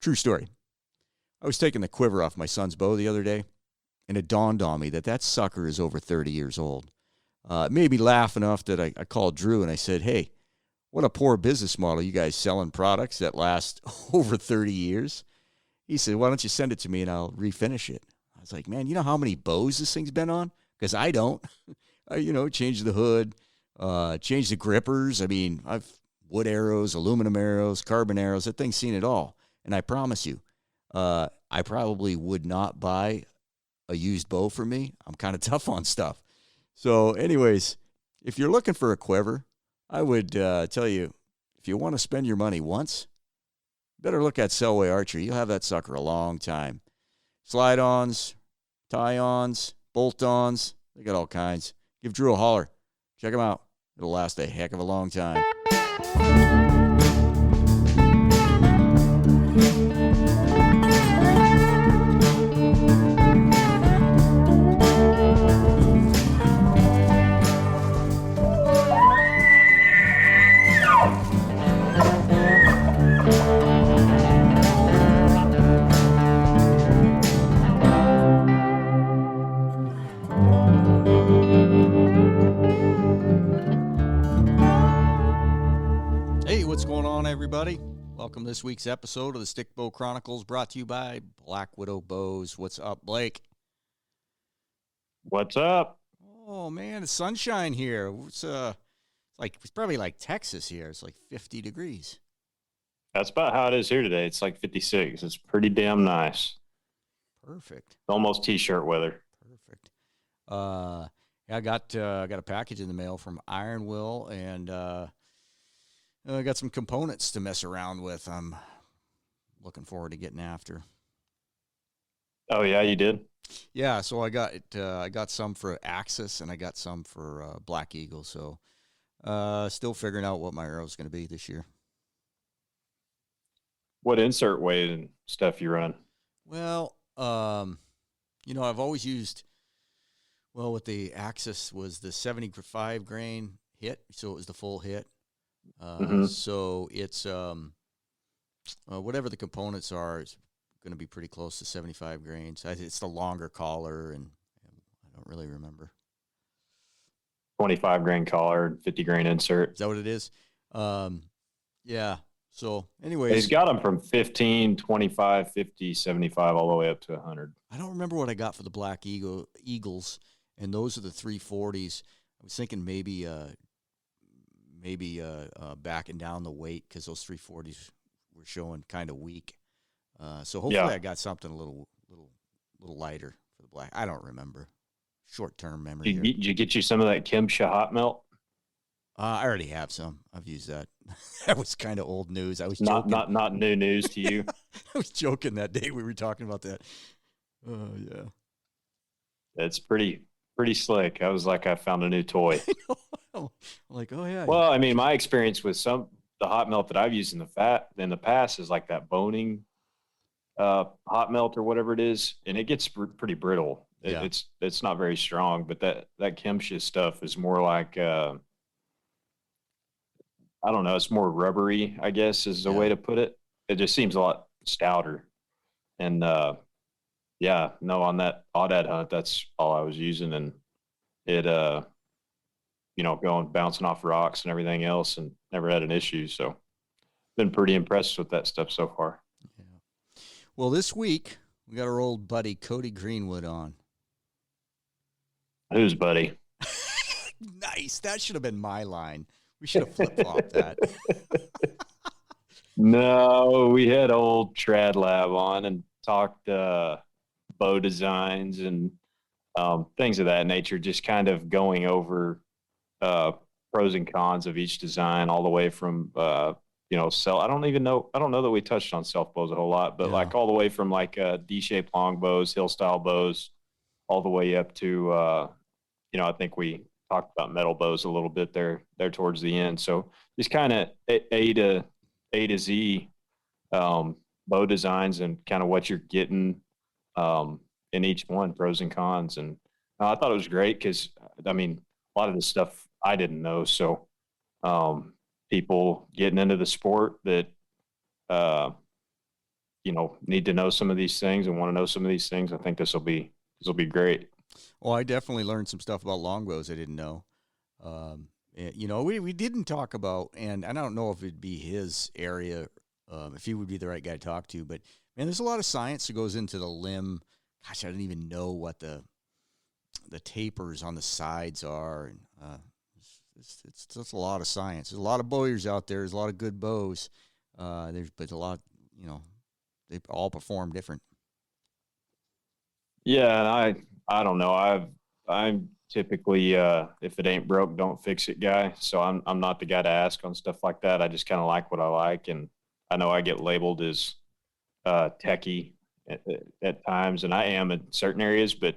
True story. I was taking the quiver off my son's bow the other day, and it dawned on me that sucker is over 30 years old. It made me laugh enough that I called Drew and I said, hey, what a poor business model, you guys selling products that last over 30 years. He said, why don't you send it to me and I'll refinish it. I was like, man, you know how many bows this thing's been on? Because I don't. Change the hood, change the grippers. I mean, I've wood arrows, aluminum arrows, carbon arrows. That thing's seen it all. And I promise you, I probably would not buy a used bow for me. I'm kind of tough on stuff. So anyways, if you're looking for a quiver, I would tell you, if you want to spend your money once, better look at Selway Archery. You'll have that sucker a long time. Slide-ons, tie-ons, bolt-ons, they got all kinds. Give Drew a holler. Check them out. It'll last a heck of a long time. Everybody, welcome to this week's episode of the Stickbow Chronicles, brought to you by Black Widow Bows. What's up, Blake? What's up? Oh man, it's sunshine here. It's probably like Texas here. It's like 50 degrees. That's about how it is here today. It's like 56. It's pretty damn nice. Perfect. Almost t-shirt weather. Perfect. I got a package in the mail from Iron Will, and I got some components to mess around with. I'm looking forward to getting after. Oh yeah, you did? Yeah, so I got some for Axis and I got some for Black Eagle. So still figuring out what my arrow is going to be this year. What insert weight and stuff you run? Well, I've always used, with the Axis was the 75 grain hit, so it was the full hit. So it's whatever the components are, it's going to be pretty close to 75 grains. It's the longer collar, and I don't really remember. 25 grain collar, 50 grain insert. Is that what it is? Yeah. So anyways, he's got them from 15, 25, 50, 75, all the way up to 100. I don't remember what I got for the Black Eagles, and those are the 340s. I was thinking maybe backing down the weight because those 340s were showing kind of weak. So hopefully I got something a little lighter for the Black. I don't remember. Short-term memory. Did you get you some of that Kimsha hot melt? I already have some. I've used that. That was kind of old news. I was not joking. Not new news to you. I was joking that day we were talking about that. Oh yeah. It's pretty slick. I was like, I found a new toy. I'm like, oh yeah. Well, I mean, my experience with the hot melt that I've used in the past is like that boning hot melt or whatever it is, and it gets pretty brittle. Yeah. It's not very strong, but that Kimsha stuff is more like I don't know, it's more rubbery, I guess is the way to put it. It just seems a lot stouter. And on that aoudad hunt, that's all I was using, and it bouncing off rocks and everything else, and never had an issue. So been pretty impressed with that stuff so far. Yeah. Well, this week we got our old buddy Cody Greenwood on. Who's buddy? Nice. That should have been my line. We should have flip-flopped that. No, we had old TradLab on and talked bow designs and things of that nature, just kind of going over pros and cons of each design, all the way from I don't know that we touched on self bows a whole lot, but like all the way from like D-shaped long bows, hill style bows, all the way up to I think we talked about metal bows a little bit there towards the end. So just kind of A to Z bow designs and kind of what you're getting in each one, pros and cons. And I thought it was great because, I mean, a lot of this stuff I didn't know. So people getting into the sport that need to know some of these things and want to know some of these things, I think this will be great. Well, I definitely learned some stuff about longbows I didn't know. We didn't talk about, and I don't know if it'd be his area, if he would be the right guy to talk to, but man, there's a lot of science that goes into the limb. Gosh, I didn't even know what the tapers on the sides are. And it's just a lot of science. There's a lot of bowyers out there. There's a lot of good bows. But a lot, they all perform different. Yeah, and I don't know. I'm typically if it ain't broke, don't fix it guy. So I'm not the guy to ask on stuff like that. I just kind of like what I like, and I know I get labeled as techie at times, and I am in certain areas. But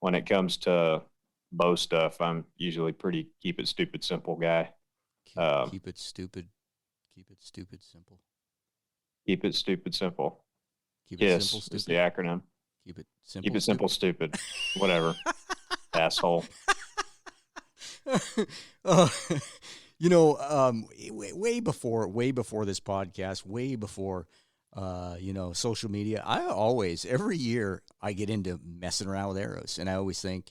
when it comes to bow stuff, I'm usually pretty keep it stupid simple guy. Keep it stupid. Keep it stupid simple. Keep it stupid simple. Keep it KISS simple stupid. is the acronym. Keep it simple. Keep it simple stupid. Whatever. Asshole. Way before this podcast, way before social media, every year I get into messing around with arrows, and I always think,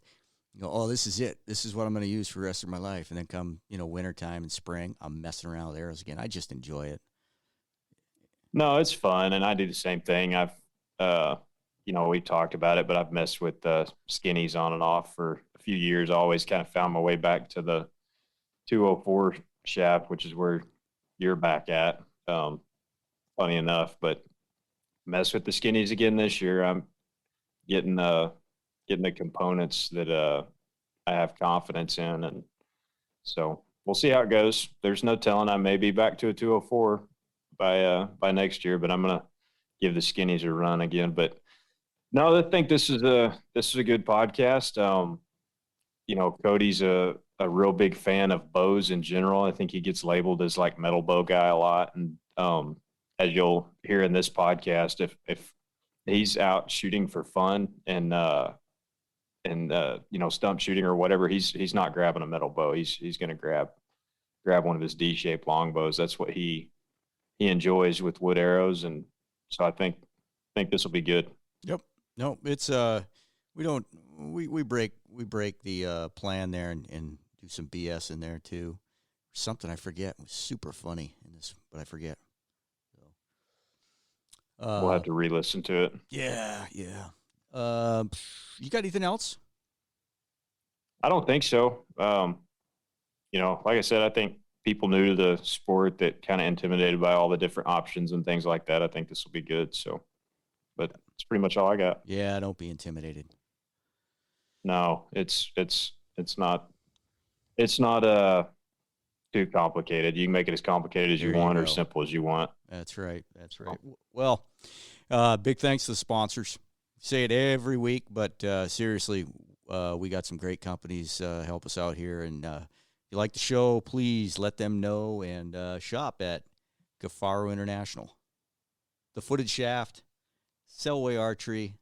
oh, this is it. This is what I'm going to use for the rest of my life. And then come, wintertime and spring, I'm messing around with arrows again. I just enjoy it. No, it's fun, and I do the same thing. I've, we talked about it, but I've messed with skinnies on and off for a few years. I always kind of found my way back to the 204 shaft, which is where you're back at. Funny enough, but mess with the skinnies again this year. I'm getting the components that I have confidence in, and so we'll see how it goes. There's no telling. I may be back to a 204 by next year, but I'm gonna give the skinnies a run again. But no, I think this is a good podcast. Cody's a real big fan of bows in general. I think he gets labeled as like metal bow guy a lot, and as you'll hear in this podcast, if he's out shooting for fun and stump shooting or whatever, he's not grabbing a metal bow. He's going to grab one of his D-shaped longbows. That's what he enjoys with wood arrows, and so I think this will be good. Yep. No, it's we break the plan there and do some BS in there too. Something I forget was super funny in this, but I forget. So, we'll have to re-listen to it. Yeah. You got anything else? I don't think so. Like I said, I think people new to the sport that kind of intimidated by all the different options and things like that, I think this will be good. So, but it's pretty much all I got. Yeah, don't be intimidated. No, it's not too complicated. You can make it as complicated as you want or simple as you want. That's right. Well, big thanks to the sponsors. Say it every week, but seriously, we got some great companies help us out here. And if you like the show, please let them know and shop at Kifaru International, The Footed Shaft, Selway Archery,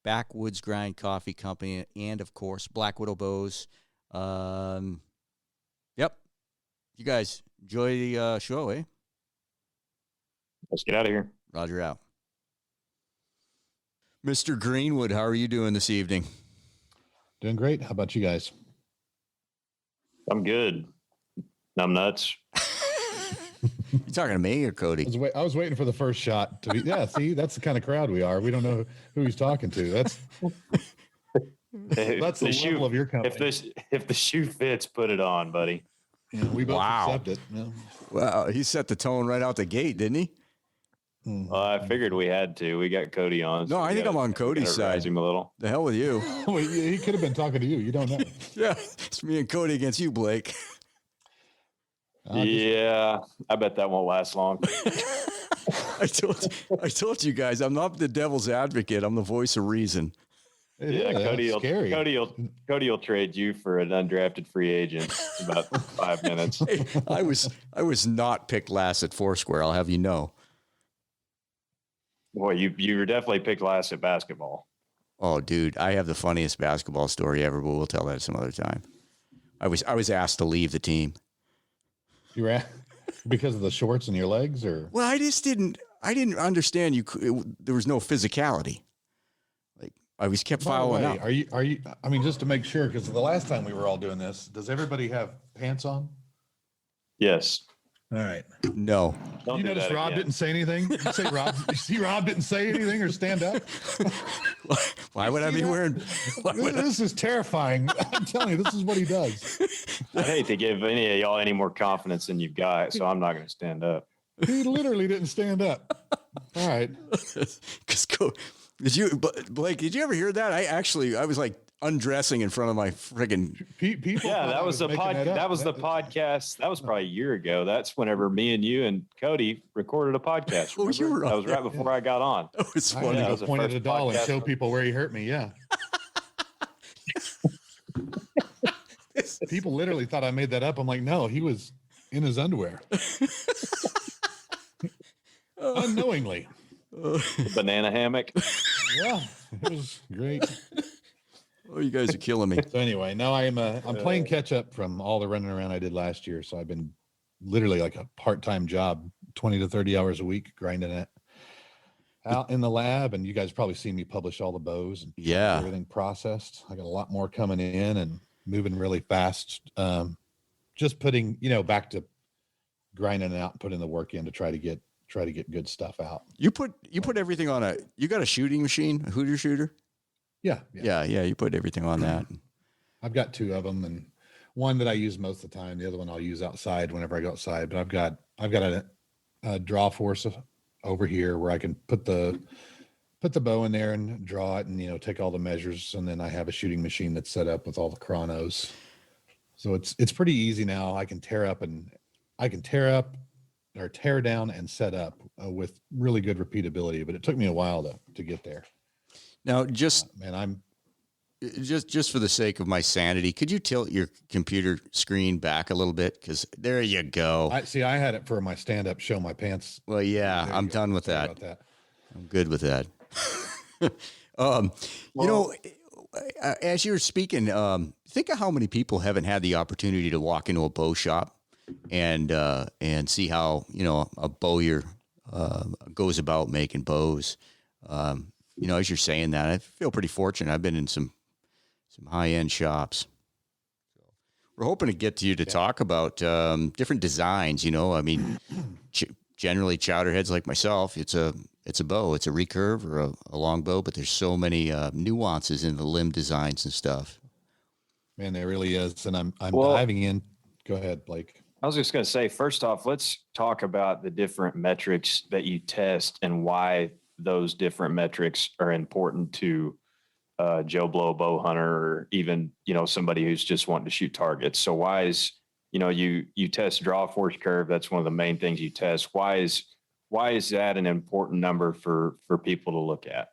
Backwoods Grind Coffee Company, and, of course, Black Widow Bows. Yep. You guys enjoy the show, eh? Let's get out of here. Roger out. Mr. Greenwood, how are you doing this evening? Doing great. How about you guys? I'm good. I'm nuts. You talking to me or Cody? I was waiting for the first shot to be. Yeah, see, that's the kind of crowd we are. We don't know who he's talking to. That's the level of your company. If the shoe fits, put it on, buddy. Yeah, we both accept it. Yeah. Wow, he set the tone right out the gate, didn't he? Well, I figured we had to. We got Cody on. No, I think I'm on Cody's side. Him a little. The hell with you. Well, he could have been talking to you. You don't know. Yeah, it's me and Cody against you, Blake. Yeah, I bet that won't last long. I told you guys, I'm not the devil's advocate. I'm the voice of reason. Cody will trade you for an undrafted free agent in about 5 minutes. Hey, I was not picked last at Foursquare. I'll have you know. Boy, you were definitely picked last at basketball. Oh, dude, I have the funniest basketball story ever, but we'll tell that some other time. I was asked to leave the team. You were because of the shorts in your legs, or? Well, I just didn't. I didn't understand there was no physicality. Like I was kept following up. Are you, I mean, just to make sure, because the last time we were all doing this, does everybody have pants on? Yes. All right. No. Don't You do notice that Rob again. didn't say anything? You say Rob, you see Rob didn't say anything or stand up? Why would I be wearing? This is terrifying. I'm telling you, this is what he does. I'd hate to give any of y'all any more confidence than you've got, so I'm not going to stand up. He literally didn't stand up. All right. Blake, did you ever hear that? I was like undressing in front of my friggin' People. Yeah, that was the podcast. That was probably a year ago. That's whenever me and you and Cody recorded a podcast. Oh, you were that was right before I got on. That was I funny. had was to the point at first a doll and podcast. show people where he hurt me. Yeah. People literally thought I made that up. I'm like, no, he was in his underwear. Unknowingly. Banana hammock. Yeah, it was great. Oh, you guys are killing me. So anyway, now I'm playing catch up from all the running around I did last year. So I've been literally like a part-time job, 20 to 30 hours a week, grinding it out in the lab. And you guys probably see me publish all the bows and Yeah. everything processed. I got a lot more coming in and moving really fast. Just putting, back to grinding it out and putting the work in to try to get good stuff out. You put everything on you got a shooting machine, a Hooter shooter? Yeah. You put everything on that. I've got two of them, and one that I use most of the time. The other one I'll use outside whenever I go outside. But I've got a draw force over here where I can put the bow in there and draw it, and take all the measures. And then I have a shooting machine that's set up with all the chronos. So it's pretty easy now. I can tear down and set up with really good repeatability. But it took me a while to get there. Now, just for the sake of my sanity, could you tilt your computer screen back a little bit? Because there you go. I had it for my stand-up show my pants. Well, yeah, I'm done with that. I'm good with that. As you're speaking, think of how many people haven't had the opportunity to walk into a bow shop and see how a bowyer goes about making bows. As you're saying that, I feel pretty fortunate. I've been in some high-end shops. We're hoping to get to you to talk about different designs. I mean, generally chowderheads like myself, it's a bow, it's a recurve or a long bow, but there's so many nuances in the limb designs and stuff. Man, there really is, and I'm diving in. Go ahead, Blake. I was just going to say, first off, let's talk about the different metrics that you test and why those different metrics are important to Joe Blow bow hunter, or even somebody who's just wanting to shoot targets. So why is you test draw force curve? That's one of the main things you test. Why is that an important number for people to look at?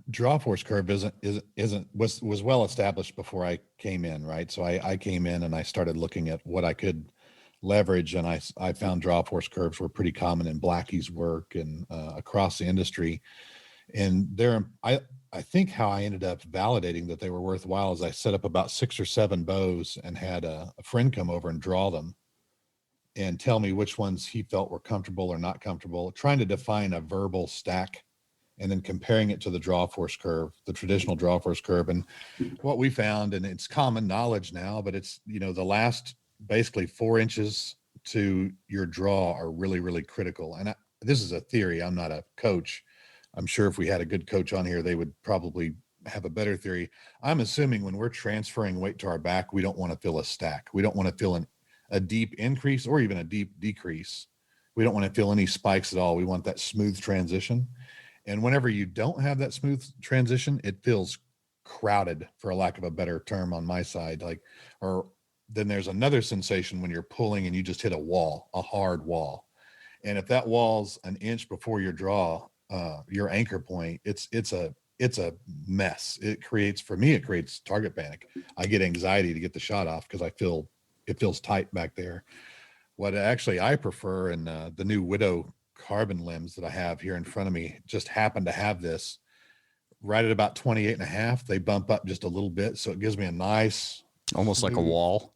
Draw force curve was well established before I came in, right? So I came in and I started looking at what I could leverage, and I found draw force curves were pretty common in Blackie's work and across the industry. And I think how I ended up validating that they were worthwhile is I set up about 6 or 7 bows and had a friend come over and draw them and tell me which ones he felt were comfortable or not comfortable, trying to define a verbal stack and then comparing it to the draw force curve, the traditional draw force curve. And what we found, and it's common knowledge now, but it's, the last basically 4 inches to your draw are really, really critical. And this is a theory. I'm not a coach. I'm sure if we had a good coach on here, they would probably have a better theory. I'm assuming when we're transferring weight to our back, we don't want to feel a stack. We don't want to feel a deep increase or even a deep decrease. We don't want to feel any spikes at all. We want that smooth transition. And whenever you don't have that smooth transition, it feels crowded, for a lack of a better term on my side. Then there's another sensation when you're pulling and you just hit a wall, a hard wall. And if that wall's an inch before your draw, your anchor point, it's a mess. It creates target panic. I get anxiety to get the shot off because it feels tight back there. What actually I prefer, and the new Widow carbon limbs that I have here in front of me just happen to have this right at about 28.5. They bump up just a little bit. So it gives me a nice, almost like a wall.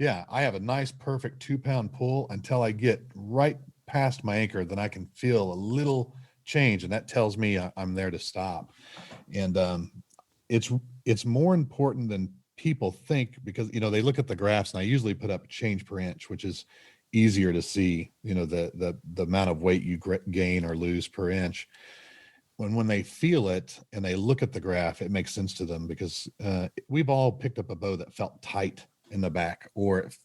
Yeah, I have a nice, perfect 2-pound pull until I get right past my anchor. Then I can feel a little change, and that tells me I'm there to stop. And it's more important than people think, because they look at the graphs, and I usually put up change per inch, which is easier to see. The amount of weight you gain or lose per inch. When they feel it and they look at the graph, it makes sense to them, because we've all picked up a bow that felt tight in the back, or it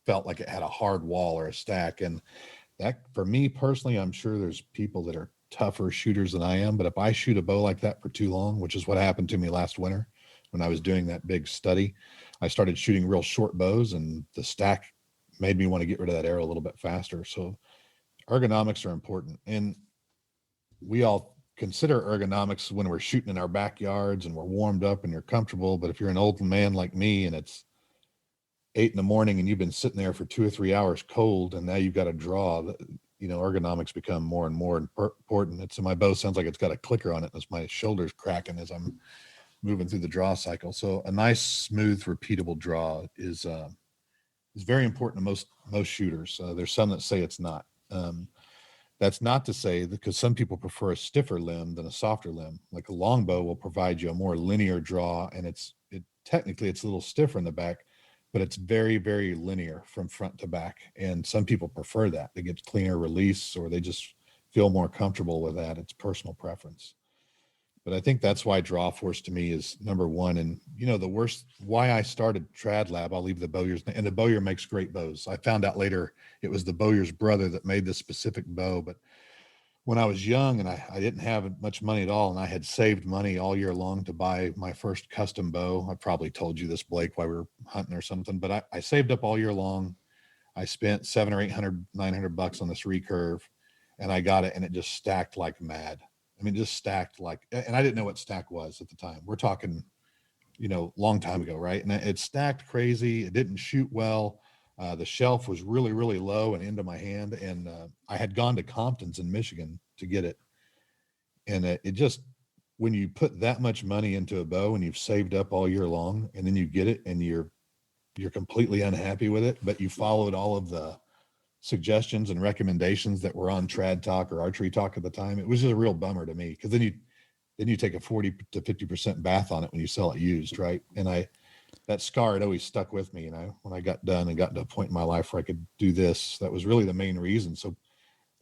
felt like it had a hard wall or a stack. And that, for me personally, I'm sure there's people that are tougher shooters than I am, but if I shoot a bow like that for too long, which is what happened to me last winter when I was doing that big study, I started shooting real short bows, and the stack made me want to get rid of that arrow a little bit faster. So ergonomics are important, and we all consider ergonomics when we're shooting in our backyards and we're warmed up and you're comfortable. But if you're an old man like me and it's 8 in the morning and you've been sitting there for 2 or 3 hours cold, and now you've got to draw, ergonomics become more and more important. It's, my bow sounds like it's got a clicker on it as my shoulders cracking as I'm moving through the draw cycle. So a nice, smooth, repeatable draw is very important to most shooters. There's some that say it's not. That's not to say, because some people prefer a stiffer limb than a softer limb. Like a longbow will provide you a more linear draw, and technically it's a little stiffer in the back, but it's very, very linear from front to back. And some people prefer that. They get cleaner release, or they just feel more comfortable with that. It's personal preference. But I think that's why draw force to me is number one. And the worst, why I started TradLab, I'll leave the bowyer's, and the bowyer makes great bows. I found out later it was the bowyer's brother that made this specific bow. But when I was young and I didn't have much money at all, and I had saved money all year long to buy my first custom bow. I probably told you this, Blake, while we were hunting or something, but I saved up all year long. I spent $700 or $800, $900 on this recurve, and I got it, and it just stacked like mad. I mean, just stacked like, and I didn't know what stack was at the time. We're talking, long time ago, right? And it stacked crazy. It didn't shoot well. The shelf was really, really low and into my hand. And I had gone to Compton's in Michigan to get it. And it just, when you put that much money into a bow and you've saved up all year long, and then you get it and you're completely unhappy with it, but you followed all of the suggestions and recommendations that were on Trad Talk or Archery Talk at the time, it was just a real bummer to me, because then you take a 40 to 50% bath on it when you sell it used, right? And that scar had always stuck with me. When I got done and got to a point in my life where I could do this, that was really the main reason. So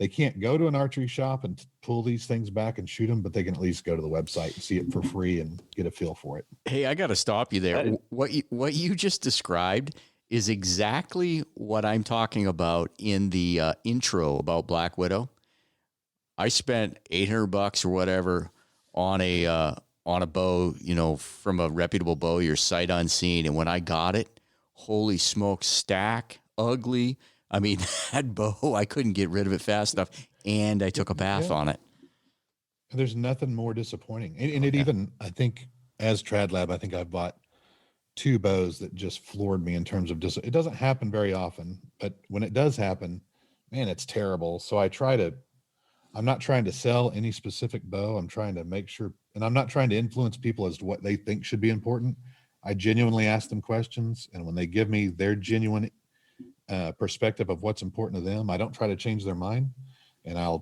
they can't go to an archery shop and pull these things back and shoot them, but they can at least go to the website and see it for free and get a feel for it. Hey, I got to stop you there. What you just described is exactly what I'm talking about in the intro about Black Widow. I spent $800 or whatever on a bow, from a reputable bowyer, sight unseen. And when I got it, holy smoke, stack, ugly. I mean, that bow, I couldn't get rid of it fast enough. And I took a bath on it. There's nothing more disappointing. And it even, I think, as TradLab, I think I've bought 2 bows that just floored me in terms of it doesn't happen very often, but when it does happen, man, it's terrible. So I'm not trying to sell any specific bow. I'm trying to make sure, and I'm not trying to influence people as to what they think should be important. I genuinely ask them questions, and when they give me their genuine perspective of what's important to them, I don't try to change their mind, and I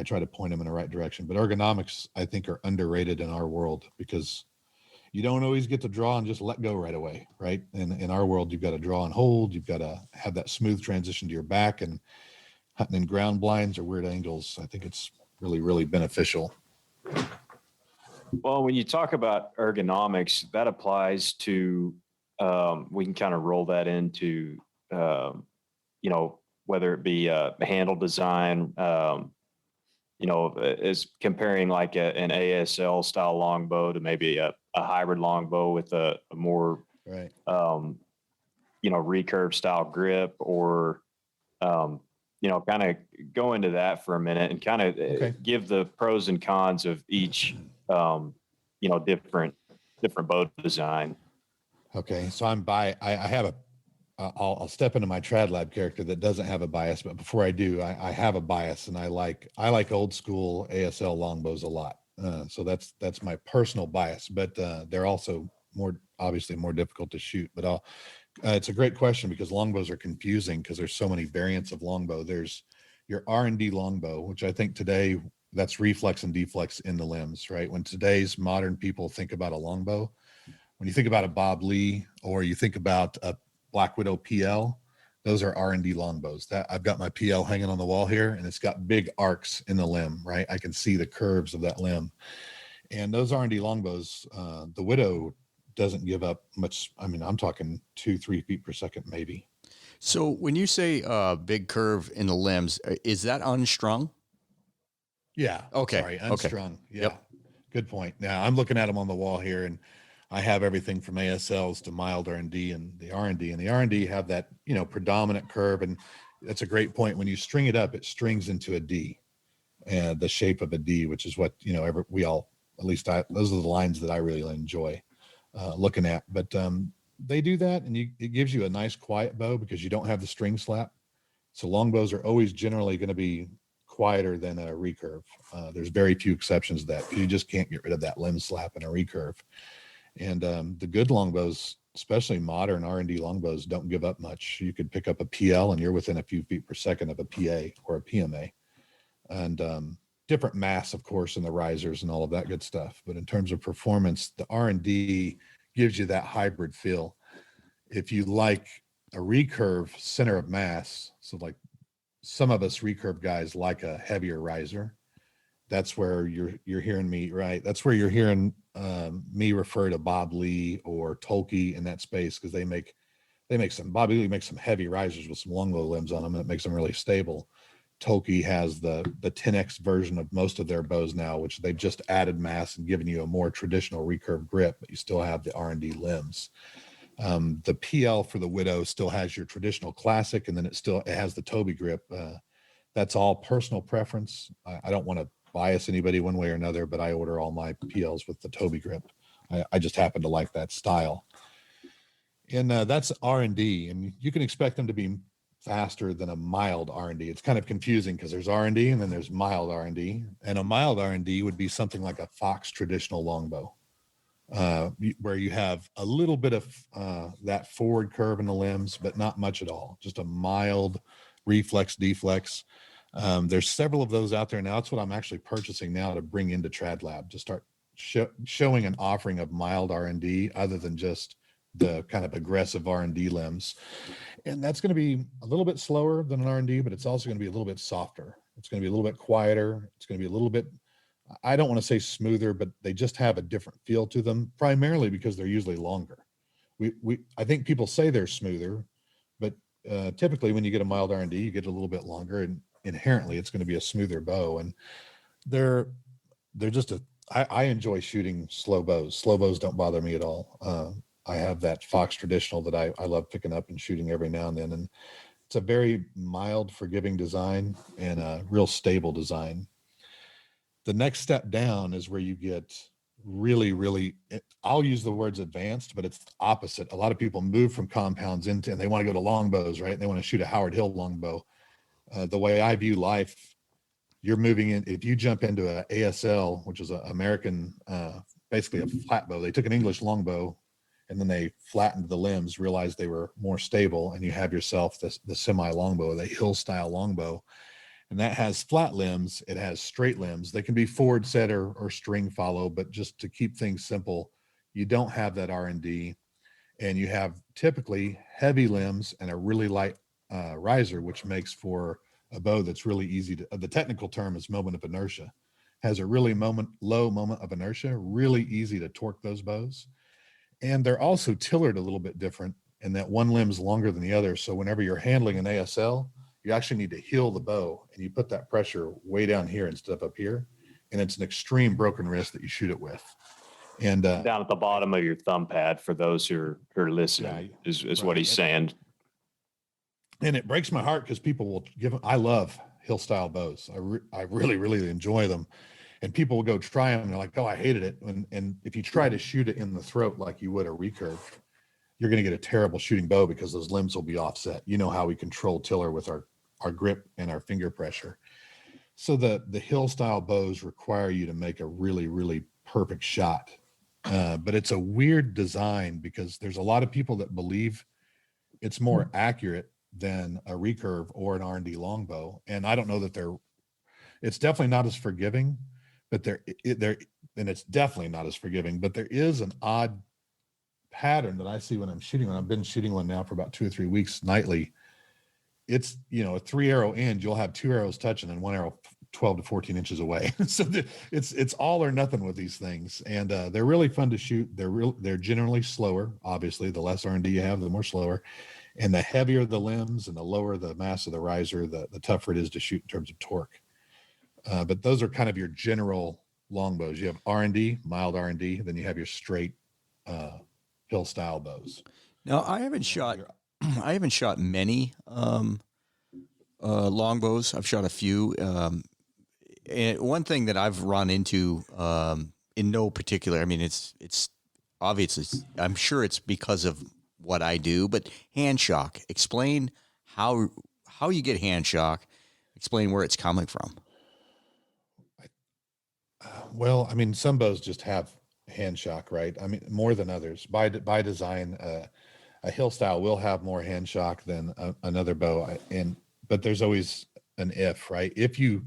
try to point them in the right direction. But ergonomics, I think, are underrated in our world, because you don't always get to draw and just let go right away, right? And in our world, you've got to draw and hold. You've got to have that smooth transition to your back, and hunting in ground blinds or weird angles, I think it's really, really beneficial. Well, when you talk about ergonomics, that applies to, we can kind of roll that into, whether it be a handle design, is comparing like an ASL style longbow to maybe a hybrid longbow with a more, right, recurve style grip, or, kind of go into that for a minute and kind of give the pros and cons of each, different bow design. Okay. So I have I'll step into my TradLab character that doesn't have a bias, but before I do, I have a bias, and I like old school ASL longbows a lot. So that's my personal bias, but they're also obviously more difficult to shoot. But I'll It's a great question because longbows are confusing because there's so many variants of longbow. There's your R&D longbow, which I think today that's reflex and deflex in the limbs, right? When today's modern people think about a longbow, when you think about a Bob Lee or you think about a Black Widow PL, those are R&D longbows. That I've got my PL hanging on the wall here, and it's got big arcs in the limb, right? I can see the curves of that limb. And those R&D longbows, the Widow doesn't give up much. I mean, I'm talking 2-3 feet per second, maybe. So when you say big curve in the limbs, is that unstrung? Yeah. Okay. Sorry, unstrung. Okay. Yeah. Yep. Good point. Now I'm looking at them on the wall here, and I have everything from ASLs to mild R&D and the R&D. And the R&D have that, predominant curve. And that's a great point. When you string it up, it strings into a D, and the shape of a D, which is what, we all, at least those are the lines that I really enjoy looking at. But they do that, and it gives you a nice quiet bow because you don't have the string slap. So longbows are always generally going to be quieter than a recurve. There's very few exceptions to that. You just can't get rid of that limb slap in a recurve. And the good longbows, especially modern R&D longbows, don't give up much. You could pick up a PL and you're within a few feet per second of a PA or a PMA. And different mass, of course, in the risers and all of that good stuff. But in terms of performance, the R&D gives you that hybrid feel. If you like a recurve center of mass, so like some of us recurve guys like a heavier riser, that's where you're hearing me, right? That's where you're hearing me refer to Bob Lee or Tolkien in that space, because Bob Lee makes some heavy risers with some longbow limbs on them, and it makes them really stable. Tolkien has the 10X version of most of their bows now, which they've just added mass and given you a more traditional recurve grip, but you still have the R&D limbs. The PL for the Widow still has your traditional classic, and then it has the Toby grip. That's all personal preference. I don't want to bias anybody one way or another, but I order all my PLs with the Toby grip. I just happen to like that style. And that's R&D, and you can expect them to be faster than a mild R&D. It's kind of confusing because there's R&D and then there's mild R&D. And a mild R&D would be something like a Fox traditional longbow, where you have a little bit of that forward curve in the limbs, but not much at all. Just a mild reflex deflex. There's several of those out there now. That's what I'm actually purchasing now to bring into TradLab, to start showing an offering of mild R&D other than just the kind of aggressive R&D limbs. And that's going to be a little bit slower than an R&D, but it's also going to be a little bit softer. It's going to be a little bit quieter. It's going to be a little bit, I don't want to say smoother, but they just have a different feel to them, primarily because they're usually longer. I think people say they're smoother, but typically when you get a mild R&D, you get a little bit longer, and inherently it's going to be a smoother bow. And they're just I enjoy shooting slow bows. Slow bows don't bother me at all. I have that Fox traditional that I love picking up and shooting every now and then. And it's a very mild, forgiving design and a real stable design. The next step down is where you get really, really, I'll use the words advanced, but it's opposite. A lot of people move from compounds and they want to go to longbows, right? They want to shoot a Howard Hill longbow. The way I view life, you're moving in, if you jump into an ASL, which is an American, basically a flat bow. They took an English longbow and then they flattened the limbs, realized they were more stable, and you have yourself the semi longbow, the hill style longbow. And that has flat limbs. It has straight limbs. They can be forward set or string follow, but just to keep things simple, you don't have that R&D, and you have typically heavy limbs and a really light riser, which makes for a bow that's really easy to, the technical term is moment of inertia, has a really low moment of inertia, really easy to torque those bows. And they're also tillered a little bit different in that one limb's longer than the other. So whenever you're handling an ASL, you actually need to heel the bow, and you put that pressure way down here instead of up here. And it's an extreme broken wrist that you shoot it with. And down at the bottom of your thumb pad for those who are listening, is right. What he's saying. And it breaks my heart because people will give them, I love hill style bows. I really, really enjoy them. And people will go try them and they're like, oh, I hated it. And if you try to shoot it in the throat like you would a recurve, you're going to get a terrible shooting bow because those limbs will be offset. You know how we control tiller with our grip and our finger pressure. So the hill style bows require you to make a really, really perfect shot. But it's a weird design because there's a lot of people that believe it's more accurate than a recurve or an R&D longbow. And I don't know that it's definitely not as forgiving, but and it's definitely not as forgiving, but there is an odd pattern that I see when I'm shooting one. I've been shooting one now for about 2 or 3 weeks nightly. It's, a 3-arrow end, you'll have 2 arrows touching and 1 arrow 12 to 14 inches away. So it's all or nothing with these things. And they're really fun to shoot. They're generally slower. Obviously, the less R&D you have, the more slower. And the heavier the limbs and the lower the mass of the riser, the tougher it is to shoot in terms of torque. But those are kind of your general longbows. You have R&D, mild R&D, then you have your straight hill style bows. Now, I haven't shot many longbows. I've shot a few. And one thing that I've run into in no particular, I mean, it's obviously, I'm sure it's because of what I do, but hand shock. Explain how you get hand shock. Explain where it's coming from. Well, I mean, some bows just have hand shock, right? I mean, more than others. By design, a hill style will have more hand shock than another bow, but there's always an if, right? If you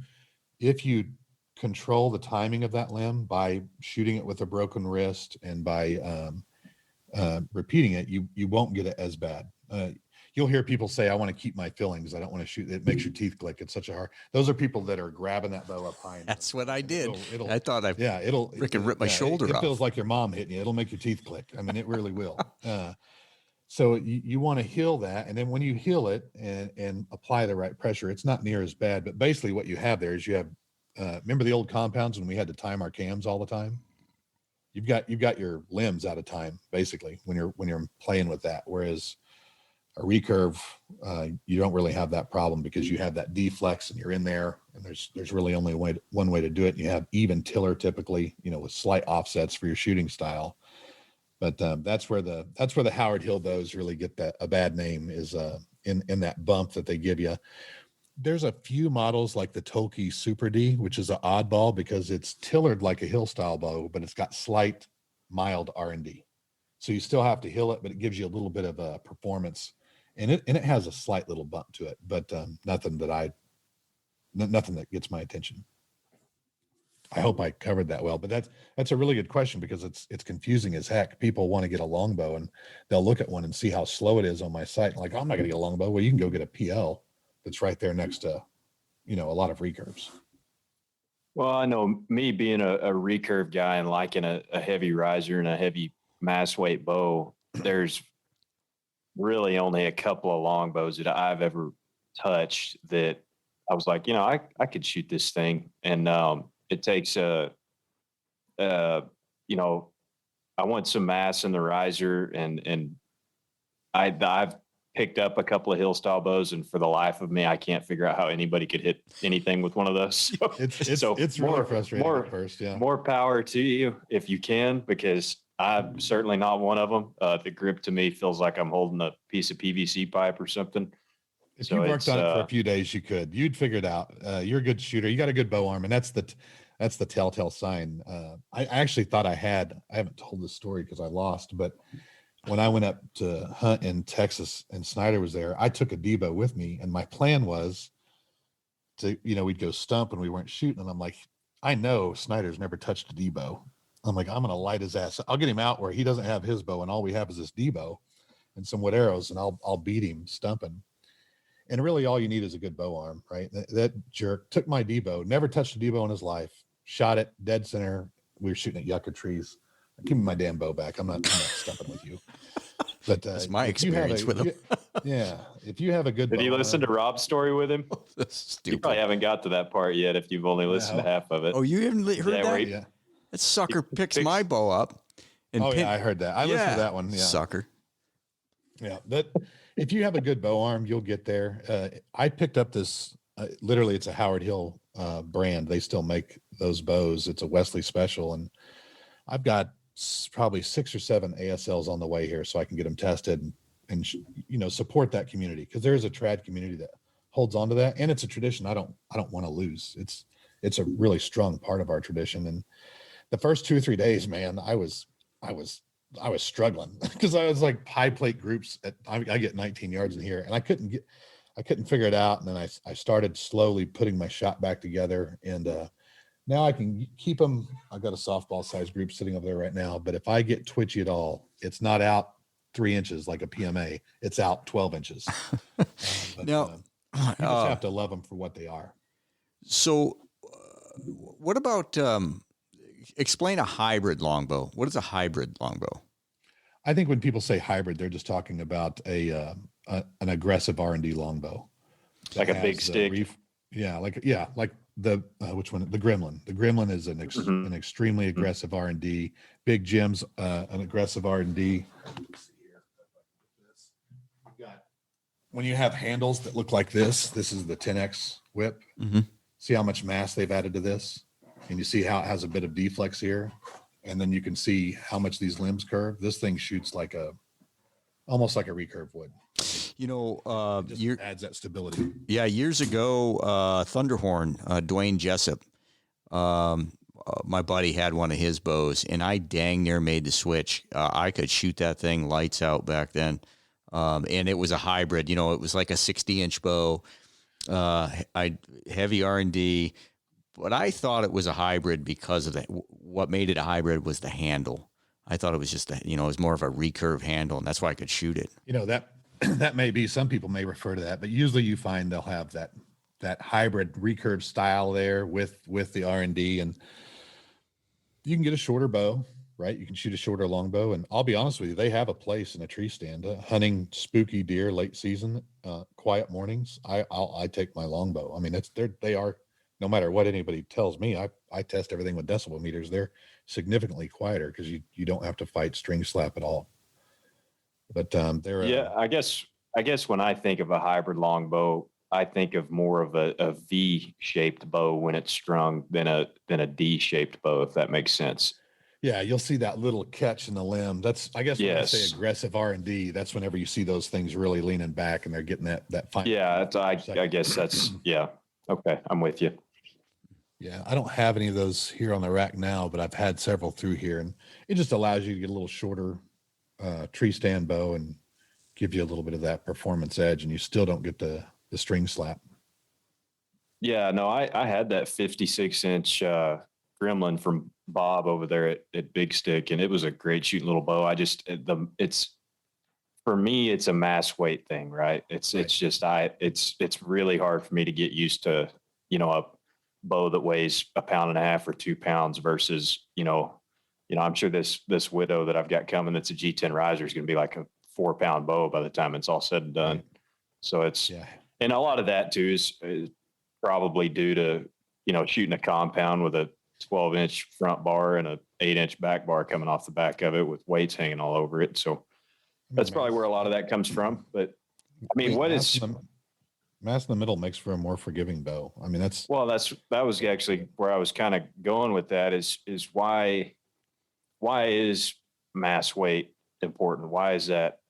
control the timing of that limb by shooting it with a broken wrist and by repeating it, you won't get it as bad. You'll hear people say, I want to keep my fillings. I don't want to shoot. It makes your teeth click. It's such a hard. Those are people that are grabbing that bow up high. That's what I did. It'll I thought it'll freaking rip my shoulder off. It feels like your mom hitting you. It'll make your teeth click. I mean, it really will. So you want to heal that. And then when you heal it and apply the right pressure, it's not near as bad. But basically what you have there is you have, remember the old compounds when we had to time our cams all the time? You've got your limbs out of time, basically, when you're playing with that. Whereas a recurve, you don't really have that problem because you have that deflex and you're in there, and there's really only one way to do it. And you have even tiller typically, with slight offsets for your shooting style. But that's where the Howard Hill bows really get a bad name, is in that bump that they give you. There's a few models like the Tolkien Super D, which is an oddball because it's tillered like a hill style bow, but it's got slight mild R&D. So you still have to hill it, but it gives you a little bit of a performance, and it has a slight little bump to it, but nothing that gets my attention. I hope I covered that well, but that's a really good question because it's confusing as heck. People want to get a longbow and they'll look at one and see how slow it is on my site. Like, I'm not going to get a longbow. Well, you can go get a PL that's right there next to, a lot of recurves. Well, I know me being a recurve guy and liking a heavy riser and a heavy mass weight bow, there's really only a couple of longbows that I've ever touched that I was like, I could shoot this thing. And it takes I want some mass in the riser, and I've picked up a couple of hill style bows, and for the life of me, I can't figure out how anybody could hit anything with one of those. So it's really frustrating at first. Yeah. More power to you if you can, because I'm certainly not one of them. The grip to me feels like I'm holding a piece of PVC pipe or something. If you worked on it for a few days, you'd figure it out. You're a good shooter. You got a good bow arm, and that's the telltale sign. I actually thought I haven't told this story because I lost, but when I went up to hunt in Texas and Snyder was there, I took a D-bow with me, and my plan was to, we'd go stump and we weren't shooting. And I'm like, I know Snyder's never touched a D-bow. I'm like, I'm going to light his ass. I'll get him out where he doesn't have his bow and all we have is this D-bow and some wood arrows, and I'll beat him stumping. And really all you need is a good bow arm, right? That jerk took my D-bow, never touched a D-bow in his life, shot it dead center. We were shooting at yucca trees. Give me my damn bow back. I'm not stumping with you. But that's my experience with him. Yeah. If you have a good Did you listen to Rob's story with him? Stupid. You probably haven't got to that part yet if you've only listened to half of it. Oh, you haven't heard that? Yeah. That sucker picks my bow up. And I heard that. I listened to that one. Yeah. Sucker. Yeah. But if you have a good bow arm, you'll get there. I picked up this, literally it's a Howard Hill brand. They still make those bows. It's a Wesley special. And I've got probably 6 or 7 ASLs on the way here so I can get them tested and support that community, because there is a trad community that holds on to that, and it's a tradition I don't want to lose. It's a really strong part of our tradition. And the first 2 or 3 days, man, I was was struggling because I was like high plate groups I get 19 yards in here, and I couldn't figure it out. And then I started slowly putting my shot back together, and now I can keep them. I've got a softball size group sitting over there right now, but if I get twitchy at all, it's not out 3 inches like a PMA. It's out 12 inches. Now, you just have to love them for what they are. So what about, explain a hybrid longbow. What is a hybrid longbow? I think when people say hybrid, they're just talking about an aggressive R&D longbow. Like a big stick. Like the which one? The Gremlin. The Gremlin is an extremely aggressive R&D. Big Jim's an aggressive R&D. When you have handles that look like this is the 10X whip. Mm-hmm. See how much mass they've added to this? And you see how it has a bit of deflex here. And then you can see how much these limbs curve. This thing shoots almost like a recurve would. You know, it adds that stability. Yeah, years ago, Thunderhorn, Dwayne Jessup, my buddy had one of his bows, and I dang near made the switch. I could shoot that thing lights out back then, and it was a hybrid. You know, it was like a 60-inch bow, heavy R&D, but I thought it was a hybrid because of what made it a hybrid was the handle. I thought it was just it was more of a recurve handle, and that's why I could shoot it. You know, that may be, some people may refer to that, but usually you find they'll have that hybrid recurve style there with the R&D, and you can get a shorter bow, right? You can shoot a shorter longbow, and I'll be honest with you, they have a place in a tree stand. Hunting spooky deer late season, quiet mornings, I take my longbow. I mean, they are, no matter what anybody tells me, I test everything with decibel meters. They're significantly quieter because you don't have to fight string slap at all. But they're I guess when I think of a hybrid longbow, I think of more of a V-shaped bow when it's strung than a D-shaped bow, if that makes sense. Yeah, you'll see that little catch in the limb. That's, I guess, when I say aggressive R&D, that's whenever you see those things really leaning back and they're getting that fine. Yeah, I guess that's okay. I'm with you. Yeah, I don't have any of those here on the rack now, but I've had several through here, and it just allows you to get a little shorter tree stand bow and give you a little bit of that performance edge, and you still don't get the string slap. Yeah, no, I had that 56-inch Gremlin from Bob over there at Big Stick, and it was a great shooting little bow. It's for me, it's a mass weight thing, right? It's it's really hard for me to get used to, a bow that weighs 1.5 pounds or 2 pounds versus, I'm sure this Widow that I've got coming that's a G10 riser is going to be like a 4-pound bow by the time it's all said and done. Right. So and a lot of that too is probably due to, shooting a compound with a 12-inch front bar and a 8-inch back bar coming off the back of it with weights hanging all over it. So that's probably where a lot of that comes from. But I mean, mass in the middle makes for a more forgiving bow. I mean, that was actually where I was kind of going with that is why is mass weight important? Why does that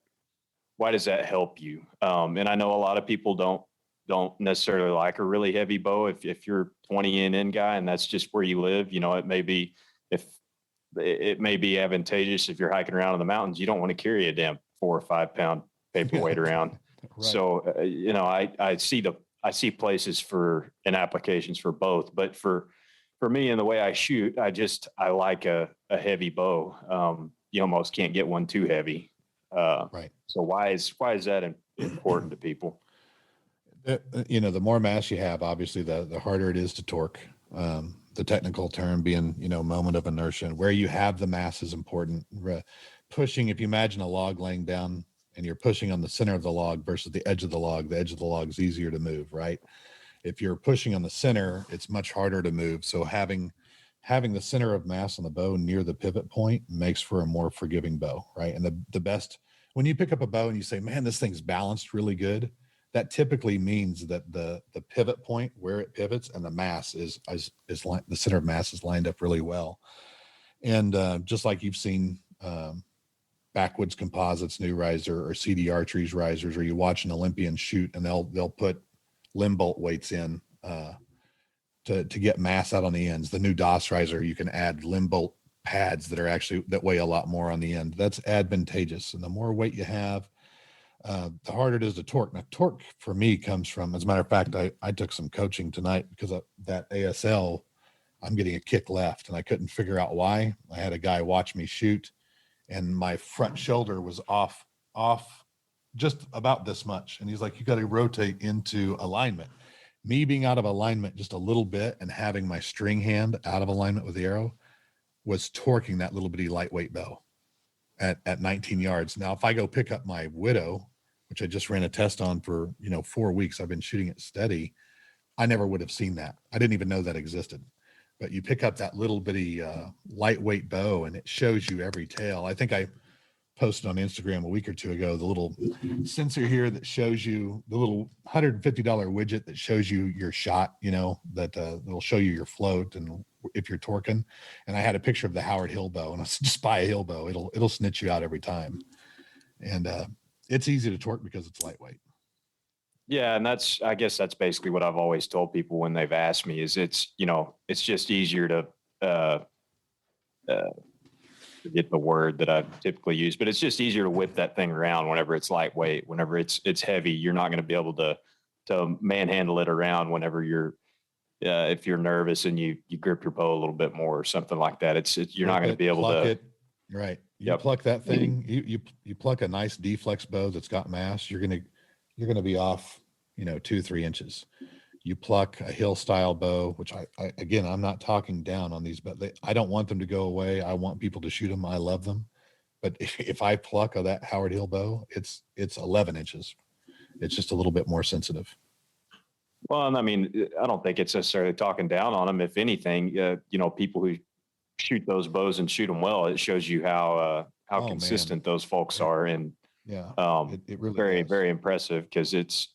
help you? And I know a lot of people don't necessarily like a really heavy bow. If you're 20 in guy and that's just where you live, it may be advantageous if you're hiking around in the mountains. You don't want to carry a damn 4 or 5 pound paperweight around. Right. So, I see places and applications for both, but for me and the way I shoot, I like a heavy bow. You almost can't get one too heavy. Right. So why is that important to people? The more mass you have, obviously the harder it is to torque. The technical term being, moment of inertia. Where you have the mass is important. Pushing, if you imagine a log laying down and you're pushing on the center of the log versus the edge of the log is easier to move, right? If you're pushing on the center, it's much harder to move. So having the center of mass on the bow near the pivot point makes for a more forgiving bow, right? And the best, when you pick up a bow and you say, man, this thing's balanced really good, that typically means that the pivot point where it pivots and the mass is the center of mass is lined up really well. And just like you've seen Backwoods Composites new riser or CD Archery's risers, or you watch an Olympian shoot and they'll put limb bolt weights in to get mass out on the ends. The new DOS riser, you can add limb bolt pads that weigh a lot more on the end. That's advantageous. And the more weight you have, the harder it is to torque. Now, torque for me comes from, as a matter of fact, I took some coaching tonight because of that ASL. I'm getting a kick left and I couldn't figure out why. I had a guy watch me shoot and my front shoulder was off just about this much. And he's like, you got to rotate into alignment. Me being out of alignment just a little bit and having my string hand out of alignment with the arrow was torquing that little bitty lightweight bow at 19 yards. Now, if I go pick up my Widow, which I just ran a test on for, 4 weeks, I've been shooting it steady. I never would have seen that. I didn't even know that existed. But you pick up that little bitty lightweight bow and it shows you every tail. I think I posted on Instagram a week or two ago, the little sensor here that shows you the little $150 widget that shows you your shot, that it'll show you your float and if you're torquing. And I had a picture of the Howard Hill bow and I said, just buy a Hill bow. It'll snitch you out every time. And it's easy to torque because it's lightweight. Yeah. And I guess that's basically what I've always told people when they've asked me is it's just easier to, forget the word that I typically use, but it's just easier to whip that thing around whenever it's lightweight. Whenever it's heavy, you're not going to be able to manhandle it around whenever if you're nervous and you grip your bow a little bit more or something like that. You're not going to be able to. Right. You pluck that thing. You pluck a nice deflex bow that's got mass. You're going to be off, 2-3 inches. You pluck a Hill style bow, which again, I'm not talking down on these, but I don't want them to go away. I want people to shoot them. I love them. But if I pluck that Howard Hill bow, it's 11 inches. It's just a little bit more sensitive. Well, and I mean, I don't think it's necessarily talking down on them. If anything, people who shoot those bows and shoot them well, it shows you how consistent those folks are. And yeah, it really very, does. very impressive because it's,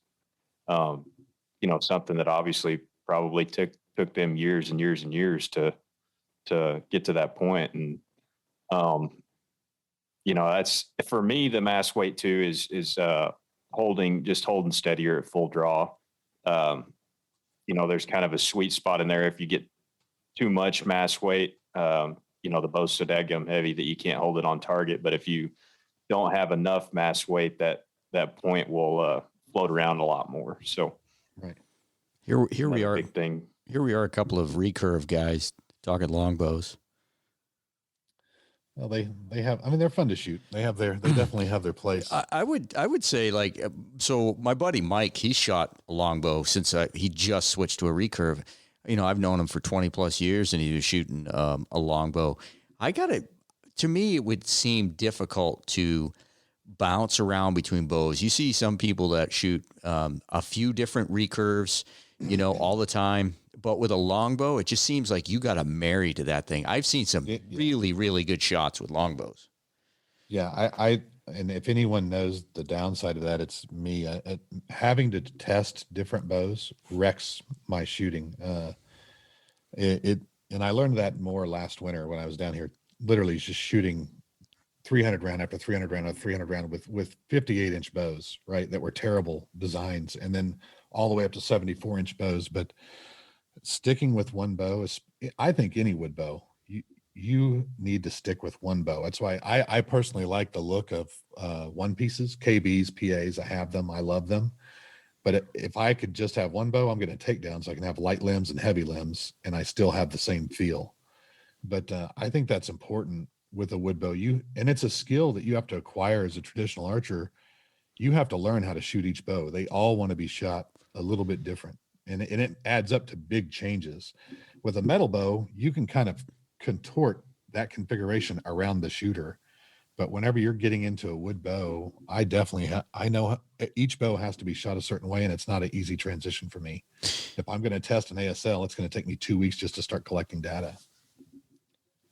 something that obviously probably took them years and years and years to get to that point. And, that's for me, the mass weight too is holding steadier at full draw. There's kind of a sweet spot in there. If you get too much mass weight, the bow's so dadgum heavy that you can't hold it on target. But if you don't have enough mass weight, that point will float around a lot more. So, right. Here we are. Big thing. Here we are, a couple of recurve guys talking longbows. Well, they have. I mean, they're fun to shoot. They definitely have their place. I would say so. My buddy Mike, he shot a longbow since he just switched to a recurve. I've known him for 20 plus years, and he was shooting a longbow. To me, it would seem difficult to bounce around between bows. You see some people that shoot a few different recurves, all the time. But with a longbow, it just seems like you got to marry to that thing. I've seen some really, really good shots with longbows. Yeah, and if anyone knows the downside of that, it's me. Having to test different bows wrecks my shooting. And I learned that more last winter when I was down here, literally just shooting 300 round after 300 round after 300 round with 58-inch bows, right? That were terrible designs, and then all the way up to 74-inch bows. But sticking with one bow is, I think any wood bow, you need to stick with one bow. That's why I personally like the look of one pieces, KBs, PAs. I have them. I love them. But if I could just have one bow, I'm going to take down so I can have light limbs and heavy limbs, and I still have the same feel. But I think that's important with a wood bow. And it's a skill that you have to acquire as a traditional archer. You have to learn how to shoot each bow. They all want to be shot a little bit different, and it adds up to big changes. With a metal bow, you can kind of contort that configuration around the shooter. But whenever you're getting into a wood bow, I know each bow has to be shot a certain way, and it's not an easy transition for me. If I'm going to test an ASL, it's going to take me 2 weeks just to start collecting data.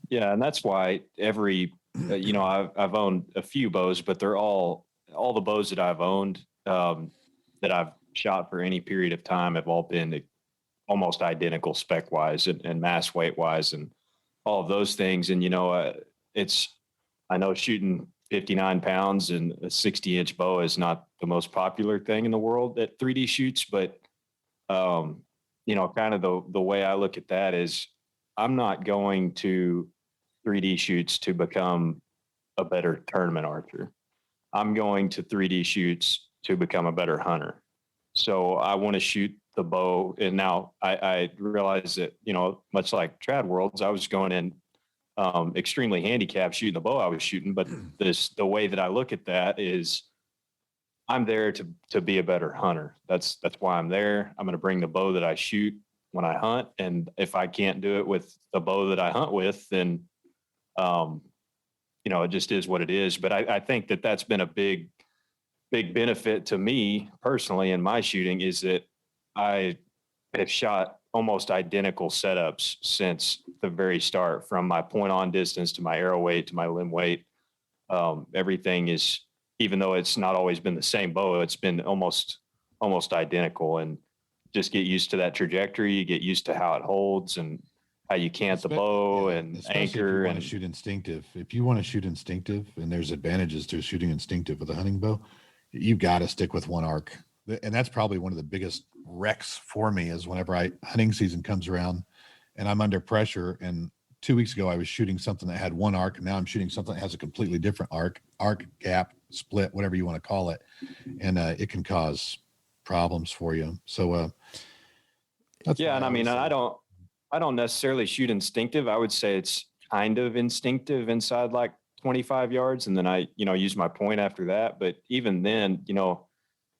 Yeah, and that's why I've owned a few bows, but they're all the bows that I've owned that I've shot for any period of time have all been almost identical spec wise and mass weight wise and all of those things. And I know shooting 59 pounds and a 60-inch bow is not the most popular thing in the world at 3D shoots, but kind of the way I look at that is I'm not going to 3D shoots to become a better tournament archer. I'm going to 3D shoots to become a better hunter. So I want to shoot the bow. And now I realize that, you know, much like Trad Worlds, I was going in extremely handicapped shooting the bow I was shooting. But the way that I look at that is I'm there to be a better hunter. That's why I'm there. I'm going to bring the bow that I shoot when I hunt. And if I can't do it with the bow that I hunt with, then, you know, it just is what it is. But I think that that's been a big benefit to me personally in my shooting, is that I have shot almost identical setups since the very start, from my point on distance to my arrow weight to my limb weight. Everything is, even though it's not always been the same bow, it's been almost identical. And just get used to that trajectory. You get used to how it holds and how you cant the bow and anchor. And shoot instinctive. If you want to shoot instinctive, and there's advantages to shooting instinctive with a hunting bow, you got to stick with one arc. And that's probably one of the biggest wrecks for me, is whenever hunting season comes around and I'm under pressure. And 2 weeks ago, I was shooting something that had one arc. And now I'm shooting something that has a completely different arc, gap, split, whatever you want to call it. And it can cause problems for you. So, that's, yeah. And I mean, I don't necessarily shoot instinctive. I would say it's kind of instinctive inside like 25 yards. And then I, you know, use my point after that. But even then, you know,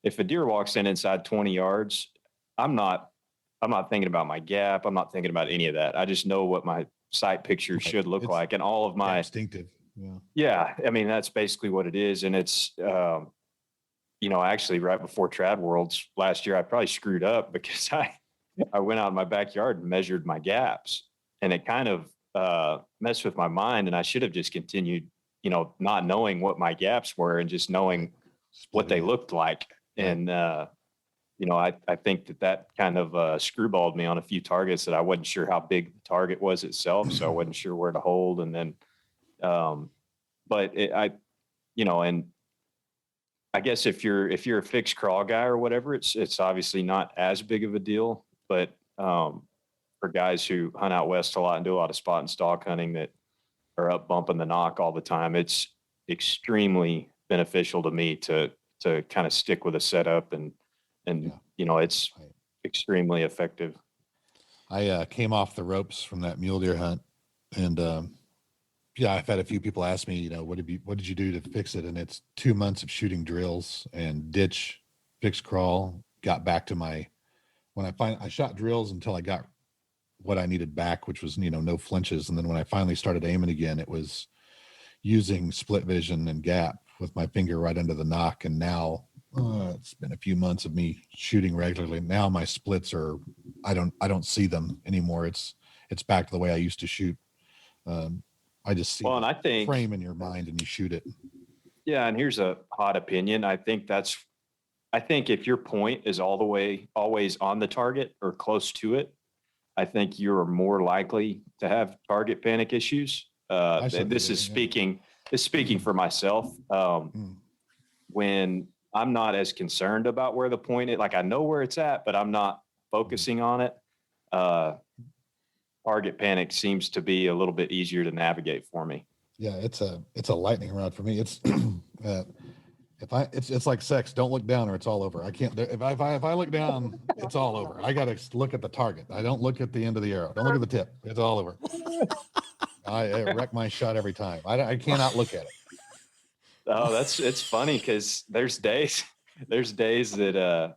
if a deer walks in inside 20 yards, I'm not thinking about my gap. I'm not thinking about any of that. I just know what my sight picture should look like. And all of my instinctive. Yeah. I mean, that's basically what it is. And it's, you know, actually right before Trad Worlds last year, I probably screwed up because I went out in my backyard and measured my gaps, and it kind of messed with my mind. And I should have just continued, you know, not knowing what my gaps were and just knowing what they looked like. And, you know, I think that kind of screwballed me on a few targets that I wasn't sure how big the target was itself. So I wasn't sure where to hold. And then, but you know, and I guess if you're a fixed crawl guy or whatever, it's obviously not as big of a deal. But for guys who hunt out west a lot and do a lot of spot and stalk hunting that are up bumping the knock all the time, it's extremely beneficial to me to kind of stick with a setup, and you know, it's extremely effective. I came off the ropes from that mule deer hunt, and yeah, I've had a few people ask me, you know, what did you do to fix it? And it's 2 months of shooting drills and ditch, fixed crawl. Got back to I shot drills until I got what I needed back, which was, you know, no flinches. And then when I finally started aiming again, it was using split vision and gap with my finger right under the nock. And now it's been a few months of me shooting regularly. Now my splits are, I don't see them anymore. It's back to the way I used to shoot. I just see and I think frame in your mind and you shoot it. Yeah. And here's a hot opinion. I think if your point is all the way always on the target or close to it, I think you're more likely to have target panic issues. This is speaking for myself. When I'm not as concerned about where the point is, like I know where it's at, but I'm not focusing on it. Target panic seems to be a little bit easier to navigate for me. Yeah, it's a lightning rod for me. It's it's like sex. Don't look down or it's all over. I can't. If I look down, it's all over. I got to look at the target. I don't look at the end of the arrow. Don't look at the tip. It's all over. I wreck my shot every time. I cannot look at it. Oh, it's funny because there's days that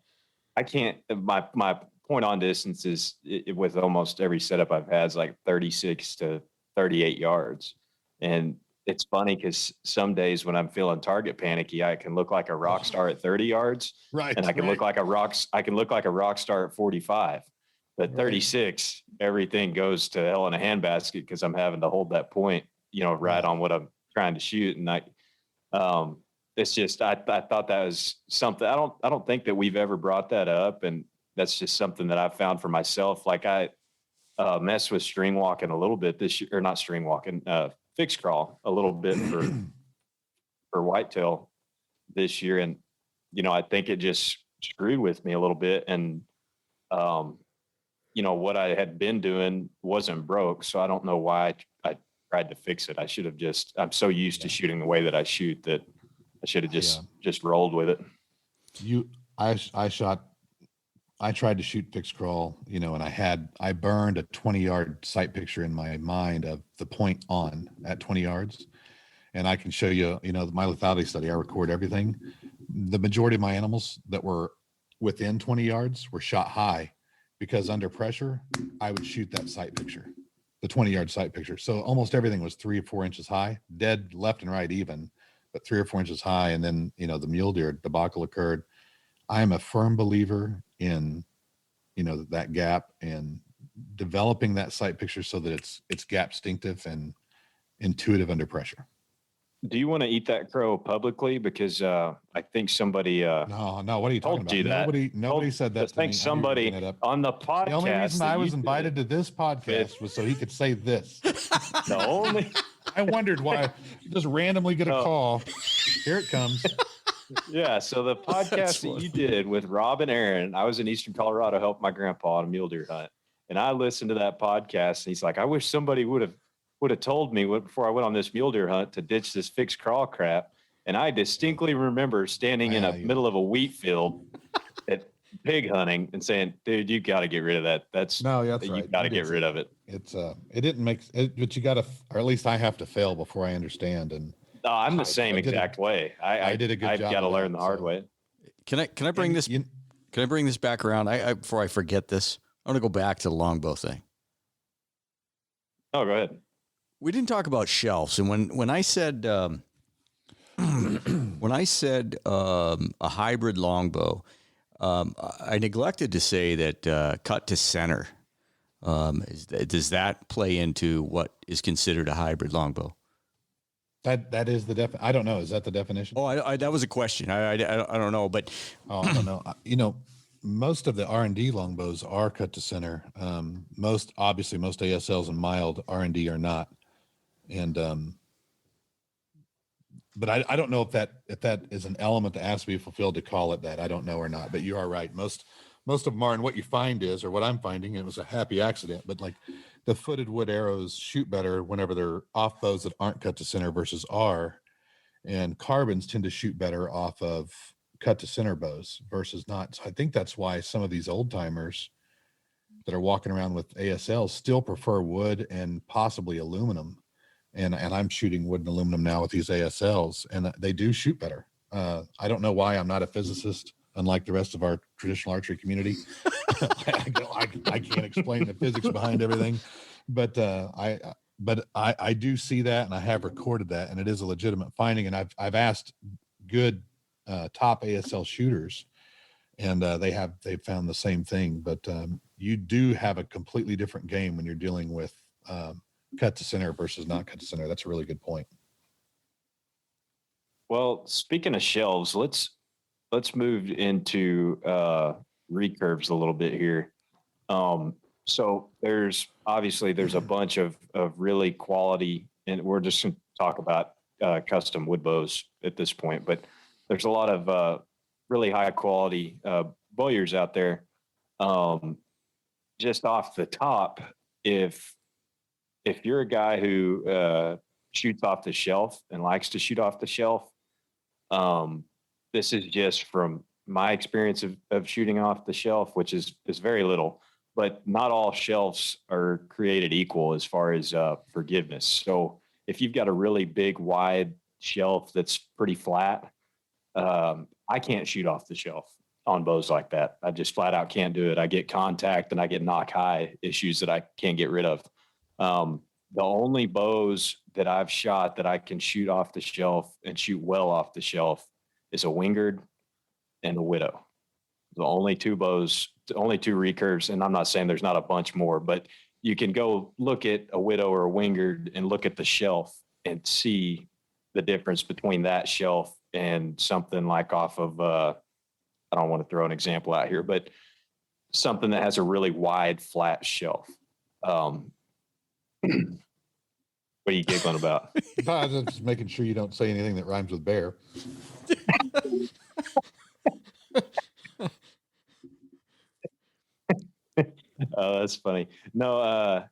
I can't. My point on distance is with almost every setup I've had is like 36 to 38 yards, and it's funny because some days when I'm feeling target panicky, I can look like a rock star at 30 yards, right? And I can look like a rock star at 45, but 36, everything goes to hell in a handbasket because I'm having to hold that point, you know, right on what I'm trying to shoot, and it's just I thought that was something. I don't think that we've ever brought that up, and that's just something that I've found for myself. Like I messed with string walking a little bit this year, or not string walking, fixed crawl a little bit for whitetail this year. And, you know, I think it just screwed with me a little bit. And, you know, what I had been doing wasn't broke. So I don't know why I tried to fix it. I should have I'm so used to shooting the way that I shoot that I should have just rolled with it. I tried to shoot fixed crawl, you know, and I burned a 20-yard sight picture in my mind of the point on at 20 yards. And I can show you, you know, my lethality study, I record everything. The majority of my animals that were within 20 yards were shot high because under pressure, I would shoot that sight picture, the 20-yard sight picture. So almost everything was 3 or 4 inches high, dead left and right even, but 3 or 4 inches high. And then, you know, the mule deer debacle occurred. I am a firm believer in, you know, that gap and developing that sight picture so that it's gap distinctive and intuitive under pressure. Do you want to eat that crow publicly? Because I think somebody no, what are you talking about? Nobody said that. I think somebody on the podcast. The only reason I was invited to this podcast was so he could say this. The only I wondered why just randomly get a call. Here it comes. Yeah, so the podcast that you did with Rob and Aaron, I was in Eastern Colorado helping my grandpa on a mule deer hunt, and I listened to that podcast. And he's like, "I wish somebody would have told me before I went on this mule deer hunt to ditch this fixed crawl crap." And I distinctly remember standing in the middle of a wheat field at pig hunting and saying, "Dude, you got to get rid of that. That's right. You got to get rid of it." It's it didn't make it, but you got to, or at least I have to fail before I understand. And no, I'm the same exact way. I did a good job. I've got to learn the hard way. Can I bring this? Can I bring this back around? I before I forget this, I want to go back to the longbow thing. Oh, go ahead. We didn't talk about shelves, and when I said when I said a hybrid longbow, I neglected to say that cut to center. Does that play into what is considered a hybrid longbow? That is the I don't know. Is that the definition? Oh, that was a question. I don't know, but I don't know. You know, most of the R&D longbows are cut to center. Most ASLs and mild R&D are not. And but I don't know if that is an element that has to be fulfilled to call it that. I don't know or not. But you are right. Most of them are, and what you find is, or what I'm finding, and it was a happy accident, but like the footed wood arrows shoot better whenever they're off bows that aren't cut to center versus are, and carbons tend to shoot better off of cut to center bows versus not. So I think that's why some of these old timers that are walking around with ASLs still prefer wood and possibly aluminum. And I'm shooting wood and aluminum now with these ASLs, and they do shoot better. I don't know why. I'm not a physicist, unlike the rest of our traditional archery community. I can't explain the physics behind everything, but I do see that, and I have recorded that, and it is a legitimate finding. And I've asked good top ASL shooters, and they've found the same thing. But you do have a completely different game when you're dealing with cut to center versus not cut to center. That's a really good point. Well, speaking of shelves, let's move into recurves a little bit here. So there's a bunch of really quality, and we're just going to talk about custom wood bows at this point, but there's a lot of really high quality bowyers out there. Just off the top, if you're a guy who shoots off the shelf and likes to shoot off the shelf, this is just from my experience of shooting off the shelf, which is very little, but not all shelves are created equal as far as forgiveness. So if you've got a really big, wide shelf that's pretty flat, I can't shoot off the shelf on bows like that. I just flat out can't do it. I get contact and I get knock high issues that I can't get rid of. The only bows that I've shot that I can shoot off the shelf and shoot well off the shelf is a Wingard and a Widow. The only two bows, the only two recurves, and I'm not saying there's not a bunch more, but you can go look at a Widow or a Wingard and look at the shelf and see the difference between that shelf and something like off of, I don't want to throw an example out here, but something that has a really wide, flat shelf. What are you giggling about? I was just making sure you don't say anything that rhymes with bear. Oh, that's funny. No,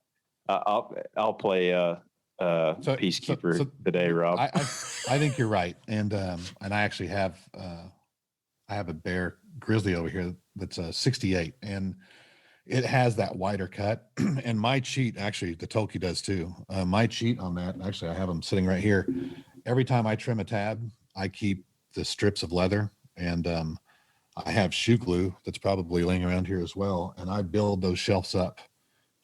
I'll play peacekeeper today, Rob. I think you're right. And I actually have, I have a bear grizzly over here that's a 68, and it has that wider cut. And my cheat, actually, the Tolkien does too. My cheat on that, actually, I have them sitting right here. Every time I trim a tab, I keep the strips of leather, and I have shoe glue that's probably laying around here as well. And I build those shelves up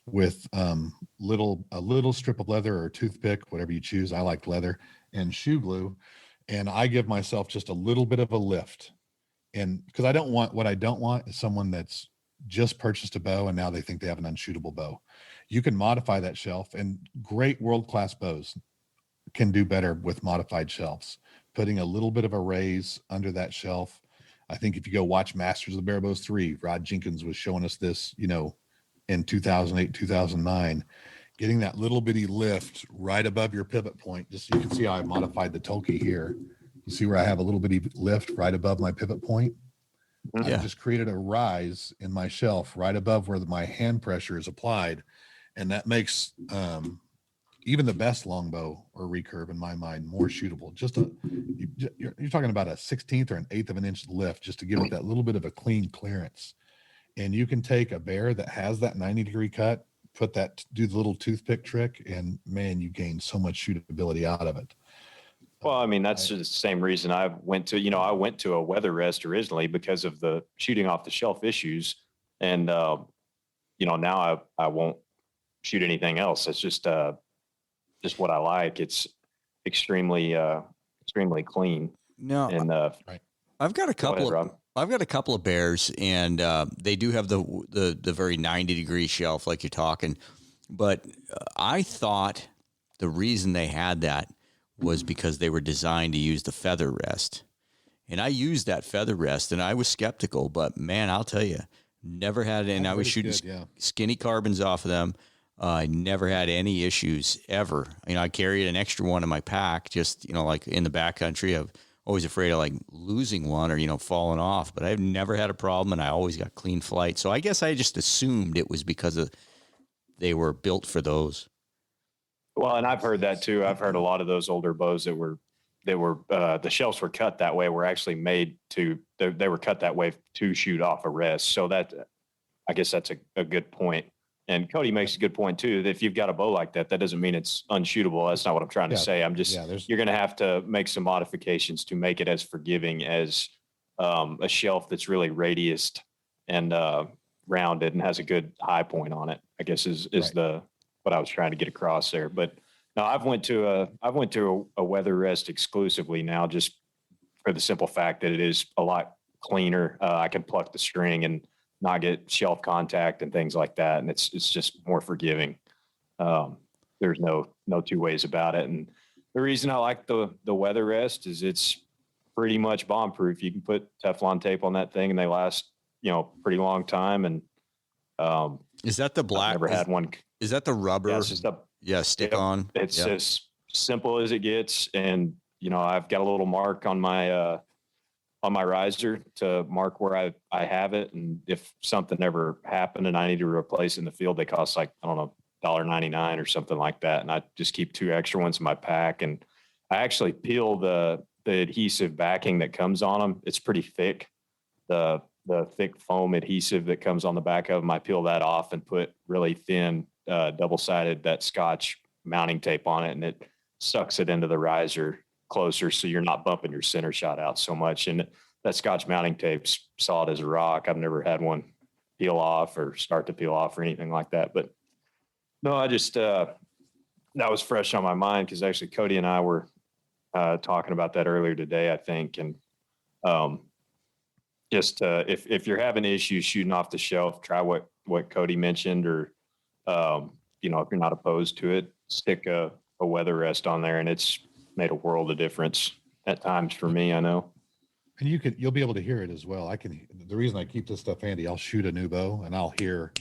with a little strip of leather or toothpick, whatever you choose. I like leather and shoe glue. And I give myself just a little bit of a lift. And because what I don't want is someone that's just purchased a bow and now they think they have an unshootable bow. You can modify that shelf, and great world-class bows can do better with modified shelves. Putting a little bit of a raise under that shelf. I think if you go watch Masters of the Bare Bows 3, Rod Jenkins was showing us this, in 2008, 2009, getting that little bitty lift right above your pivot point. Just so you can see how I modified the Tolkien here. You see where I have a little bitty lift right above my pivot point? Yeah. I just created a rise in my shelf right above where my hand pressure is applied. And that makes even the best longbow or recurve, in my mind, more shootable. You're talking about a 16th or an 1/8 of an inch lift just to give it that little bit of a clean clearance. And you can take a bear that has that 90-degree cut, do the little toothpick trick, and man, you gain so much shootability out of it. Well, I mean, that's the same reason I went to a weather rest originally, because of the shooting off the shelf issues. And, now I won't shoot anything else. It's just what I like. It's extremely clean. No, and right. I've got a couple of bears, and they do have the very 90-degree shelf like you're talking. But I thought the reason they had that was because they were designed to use the feather rest. And I used that feather rest, and I was skeptical, but man, I'll tell you, never had it. And I was shooting skinny carbons off of them. I never had any issues ever. I carried an extra one in my pack, just, like in the backcountry. I'm always afraid of like losing one or, falling off, but I've never had a problem, and I always got clean flight. So I guess I just assumed it was because they were built for those. Well, and I've heard that too. I've heard a lot of those older bows that were the shelves were cut that way were actually made they were cut that way to shoot off a rest. So I guess that's a good point. And Cody makes a good point too, that if you've got a bow like that doesn't mean it's unshootable. That's not what I'm trying to say. I'm just, you're going to have to make some modifications to make it as forgiving as a shelf that's really radiused and rounded and has a good high point on it, I guess is right. What I was trying to get across there. But no, I've went to a weather rest exclusively now, just for the simple fact that it is a lot cleaner. I can pluck the string and not get shelf contact and things like that. And it's just more forgiving. There's no two ways about it. And the reason I like the weather rest is it's pretty much bomb proof. You can put Teflon tape on that thing and they last, pretty long time. And is that the black? I've never had one. Is that the rubber? Yeah, it's just stick on. It's as simple as it gets. And, I've got a little mark on my riser to mark where I have it. And if something ever happened and I need to replace it in the field, they cost like, I don't know, $1.99 or something like that. And I just keep 2 extra ones in my pack. And I actually peel the adhesive backing that comes on them. It's pretty thick. The thick foam adhesive that comes on the back of them, I peel that off and put really thin double-sided that Scotch mounting tape on it, and it sucks it into the riser closer, so you're not bumping your center shot out so much. And that Scotch mounting tape's solid as a rock. I've never had one peel off or start to peel off or anything like that. But no, I just that was fresh on my mind because actually Cody and I were talking about that earlier today, I think. And if you're having issues shooting off the shelf, try what Cody mentioned, or if you're not opposed to it, stick a weather rest on there, and it's made a world of difference at times for me, I know. And you'll be able to hear it as well. The reason I keep this stuff handy, I'll shoot a new bow and I'll hear,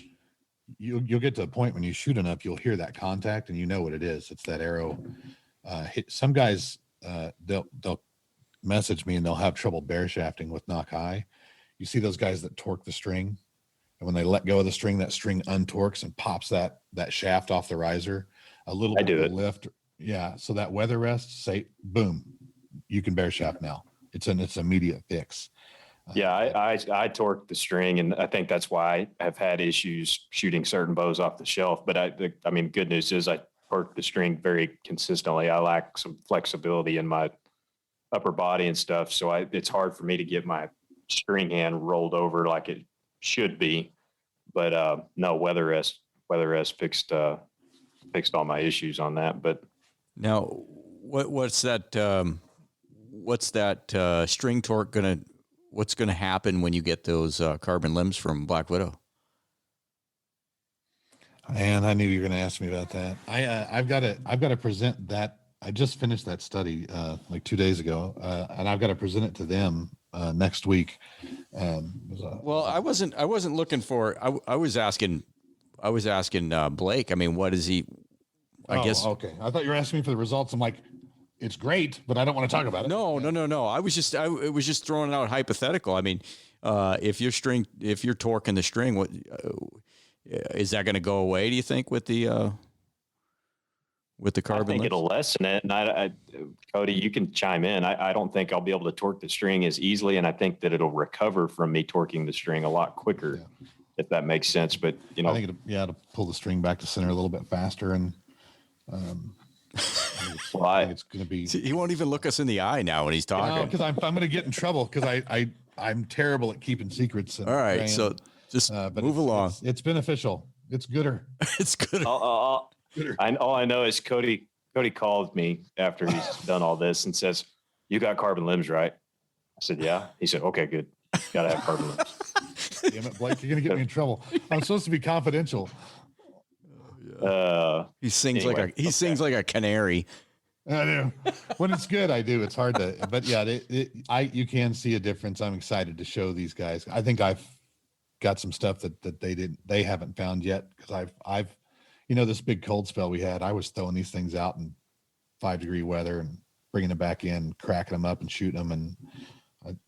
you'll get to a point when you shoot enough, you'll hear that contact and you know what it is. It's that arrow. Some guys, they'll message me and they'll have trouble bear shafting with knock high. You see those guys that torque the string, and when they let go of the string, that string untorques and pops that shaft off the riser. A little bit of lift Yeah. So that weather rest, say, boom, you can bear shaft now. It's an immediate fix. Yeah, I torqued the string, and I think that's why I have had issues shooting certain bows off the shelf. But I mean, good news is I torqued the string very consistently. I lack some flexibility in my upper body and stuff, so it's hard for me to get my string hand rolled over like it should be. But no, weather rest fixed all my issues on that. But now, what's that string torque what's gonna happen when you get those carbon limbs from Black Widow? And I knew you were going to ask me about that. I've got to present that. I just finished that study like 2 days ago, and I've got to present it to them next week. Well, I wasn't looking for. I was asking Blake. I mean, what is he? I guess. Okay. I thought you were asking me for the results. I'm like, it's great, but I don't want to talk about it. No. I was just throwing out hypothetical. I mean, if you're torquing the string, what is that going to go away? Do you think with the carbon? I think it'll lessen it. And Cody, you can chime in. I don't think I'll be able to torque the string as easily, and I think that it'll recover from me torquing the string a lot quicker, if that makes sense. But I think it'll pull the string back to center a little bit faster, and I think it's going to be. He won't even look us in the eye now when he's talking. Because I'm going to get in trouble because I'm terrible at keeping secrets. All right, so just move along. It's beneficial. It's gooder. It's gooder. All I know is Cody called me after he's done all this and says, "You got carbon limbs, right?" I said, "Yeah." He said, "Okay, good. Got to have carbon limbs." Damn it, Blake! You're going to get me in trouble. I'm supposed to be confidential. He sings like a canary. I do. When it's good, I do. It's hard to, but yeah, you can see a difference. I'm excited to show these guys. I think I've got some stuff that they haven't found yet, because I've this big cold spell we had, I was throwing these things out in 5-degree weather and bringing them back in, cracking them up and shooting them. And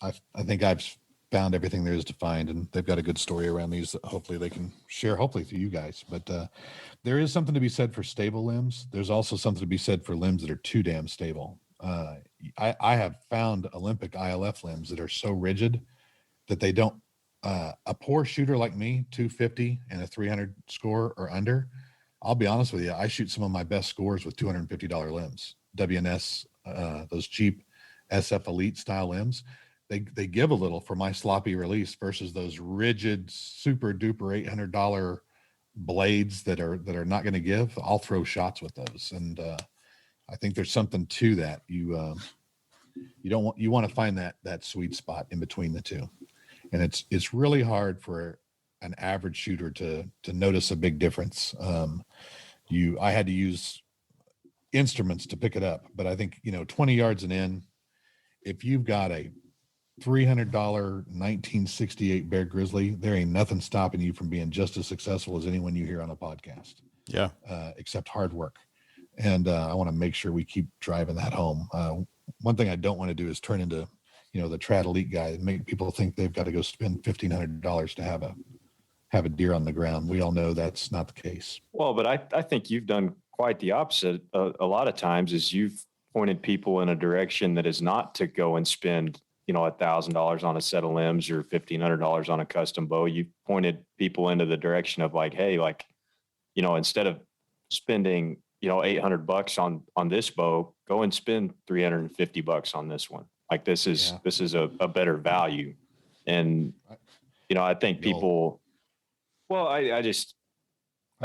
I think I've found everything there is to find, and they've got a good story around these that hopefully they can share, hopefully to you guys. But there is something to be said for stable limbs. There's also something to be said for limbs that are too damn stable. I have found Olympic ILF limbs that are so rigid that they don't, a poor shooter like me, 250 and a 300 score or under, I'll be honest with you, I shoot some of my best scores with $250 limbs, WNS, those cheap SF Elite style limbs. They give a little for my sloppy release versus those rigid, super duper $800 blades that are not going to give. I'll throw shots with those, and I think there's something to that. You want to find that sweet spot in between the two, and it's really hard for an average shooter to notice a big difference. I had to use instruments to pick it up, but I think 20 yards and in, if you've got a $300 1968 Bear Grizzly, there ain't nothing stopping you from being just as successful as anyone you hear on a podcast. Yeah. Except hard work. And I want to make sure we keep driving that home. One thing I don't want to do is turn into, the trad elite guy and make people think they've got to go spend $1,500 to have a deer on the ground. We all know that's not the case. Well, but I think you've done quite the opposite. A lot of times is you've pointed people in a direction that is not to go and spend $1,000 on a set of limbs or $1,500 on a custom bow. You pointed people into the direction of like, hey, instead of spending, $800 on this bow, go and spend $350 on this one. Like this is a better value. And, I think people, well, I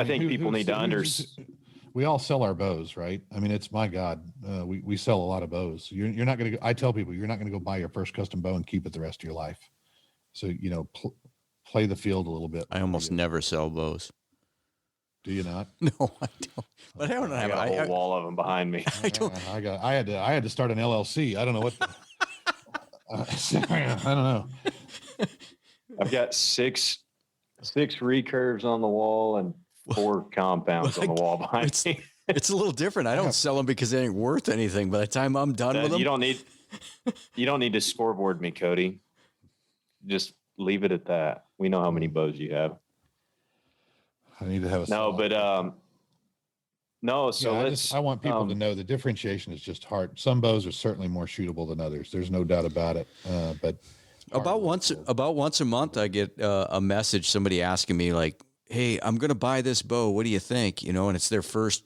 think people need to understand. We all sell our bows, right? I mean, it's my God. We sell a lot of bows. You're not going to. I tell people you're not going to go buy your first custom bow and keep it the rest of your life. So play the field a little bit. I almost never sell bows. Do you not? No, I don't. But I don't have a whole wall of them behind me. I don't. I had to start an LLC. I don't know what. I don't know. I've got six recurves on the wall and 4 compounds on the wall behind me. It's a little different. I don't sell them because they ain't worth anything. By the time I'm done with them, you don't need to scoreboard me, Cody. Just leave it at that. We know how many bows you have. I need to have a No, so Yeah, I want people to know the differentiation is just hard. Some bows are certainly more shootable than others. There's no doubt about it. But about once a month, I get a message, somebody asking me like, "Hey, I'm going to buy this bow. What do you think?" You know, and it's their first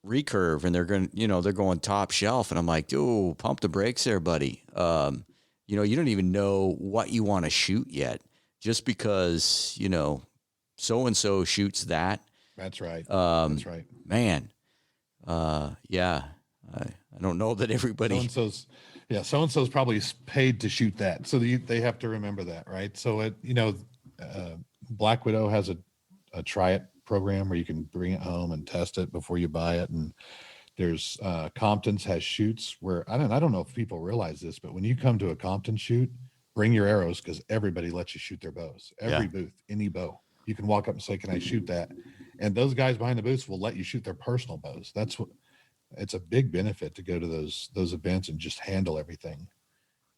recurve, and they're going top shelf, and I'm like, "Dude, pump the brakes there, buddy. You know, you don't even know what you want to shoot yet, just because so and so shoots that." That's right. That's right. Man, yeah, I don't know that everybody. So and so's probably paid to shoot that, so they have to remember that, right? So Black Widow has a try it program where you can bring it home and test it before you buy it, and there's Compton's has shoots where I don't know if people realize this, but when you come to a Compton shoot, bring your arrows because everybody lets you shoot their bows. Every booth, any bow, you can walk up and say, "Can I shoot that?" And those guys behind the booths will let you shoot their personal bows. It's a big benefit to go to those events and just handle everything.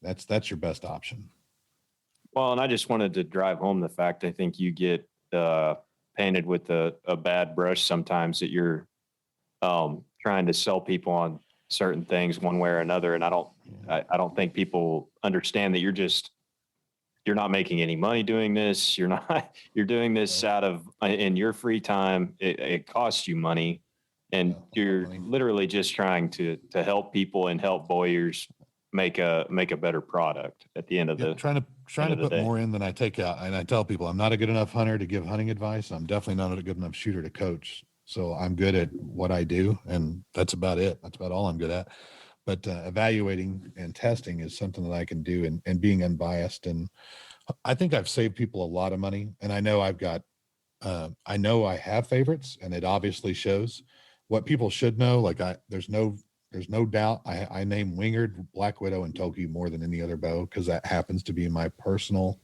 That's your best option. Well, and I just wanted to drive home the fact I think you get painted with a bad brush sometimes that you're trying to sell people on certain things one way or another. And I don't think people understand that you're not making any money doing this. You're doing this out of in your free time. It costs you money, and you're literally just trying to help people and help bowyers make a better product at the end of the trying to put more in than I take out. And I tell people I'm not a good enough hunter to give hunting advice. I'm definitely not a good enough shooter to coach. So I'm good at what I do, and that's about it. That's about all I'm good at. But evaluating and testing is something that I can do, and being unbiased. And I think I've saved people a lot of money. And I know I know I have favorites, and it obviously shows. What people should know, there's no doubt. I name Wingard, Black Widow, and Toki more than any other bow because that happens to be my personal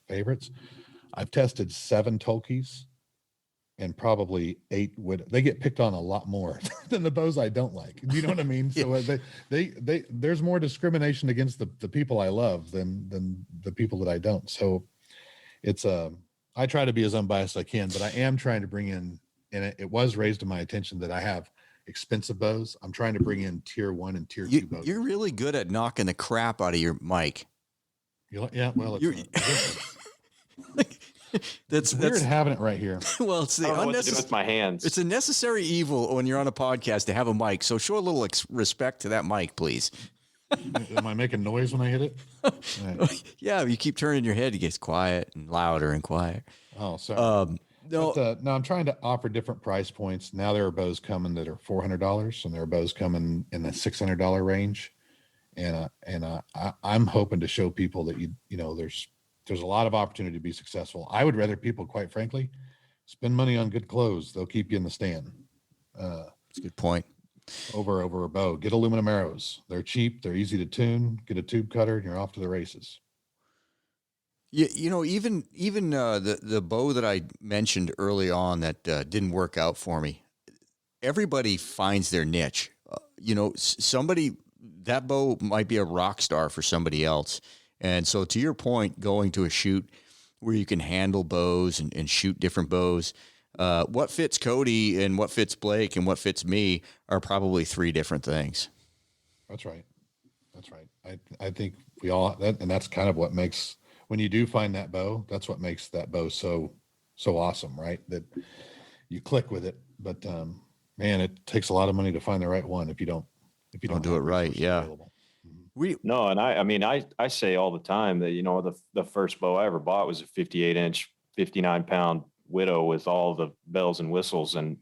favorites. I've tested 7 Tokis and probably 8 they get picked on a lot more than the bows I don't like. You know what I mean? So there's more discrimination against the people I love than the people that I don't. So it's I try to be as unbiased as I can, but I am trying to bring in, and it was raised to my attention that I have expensive bows. I'm trying to bring in tier 1 and tier 2 bows. You're really good at knocking the crap out of your mic. Yeah, well, it's weird having it right here. Well, it's the unnecessary with my hands. It's a necessary evil when you're on a podcast to have a mic. So show a little respect to that mic, please. Am I making noise when I hit it? Right. Yeah, you keep turning your head, it gets quiet and louder and quiet. Oh, sorry. No, I'm trying to offer different price points. Now there are bows coming that are $400, and there are bows coming in the $600 range. And I'm hoping to show people that there's a lot of opportunity to be successful. I would rather people, quite frankly, spend money on good clothes. They'll keep you in the stand. That's a good point. Over a bow. Get aluminum arrows. They're cheap. They're easy to tune. Get a tube cutter, and you're off to the races. Yeah, even the bow that I mentioned early on that didn't work out for me. Everybody finds their niche. That bow might be a rock star for somebody else. And so to your point, going to a shoot where you can handle bows and shoot different bows, what fits Cody and what fits Blake and what fits me are probably 3 different things. That's right. I think we all, and that's kind of what makes, when you do find that bow, that's what makes that bow so awesome, right? That you click with it. But man, it takes a lot of money to find the right one if you don't do it right. Yeah. Available. No, and I say all the time that the first bow I ever bought was a 58-inch, 59-pound Widow with all the bells and whistles, and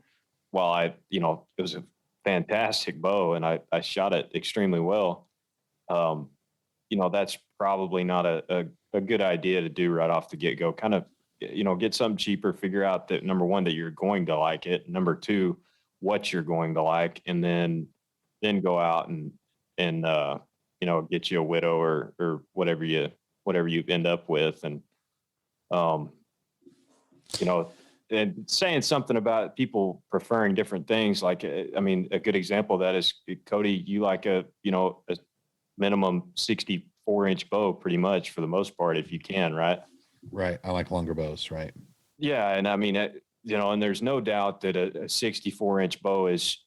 while it was a fantastic bow and I shot it extremely well, that's probably not a good idea to do right off the get-go. Kind of get something cheaper, figure out that number 1 that you're going to like it, number 2 what you're going to like, and then go out and get you a Widow or whatever you end up with. And, and saying something about people preferring different things. Like, a good example of that is, Cody, you like a minimum 64-inch bow pretty much for the most part, if you can, right? Right. I like longer bows. Right. Yeah. And and there's no doubt that a 64-inch bow is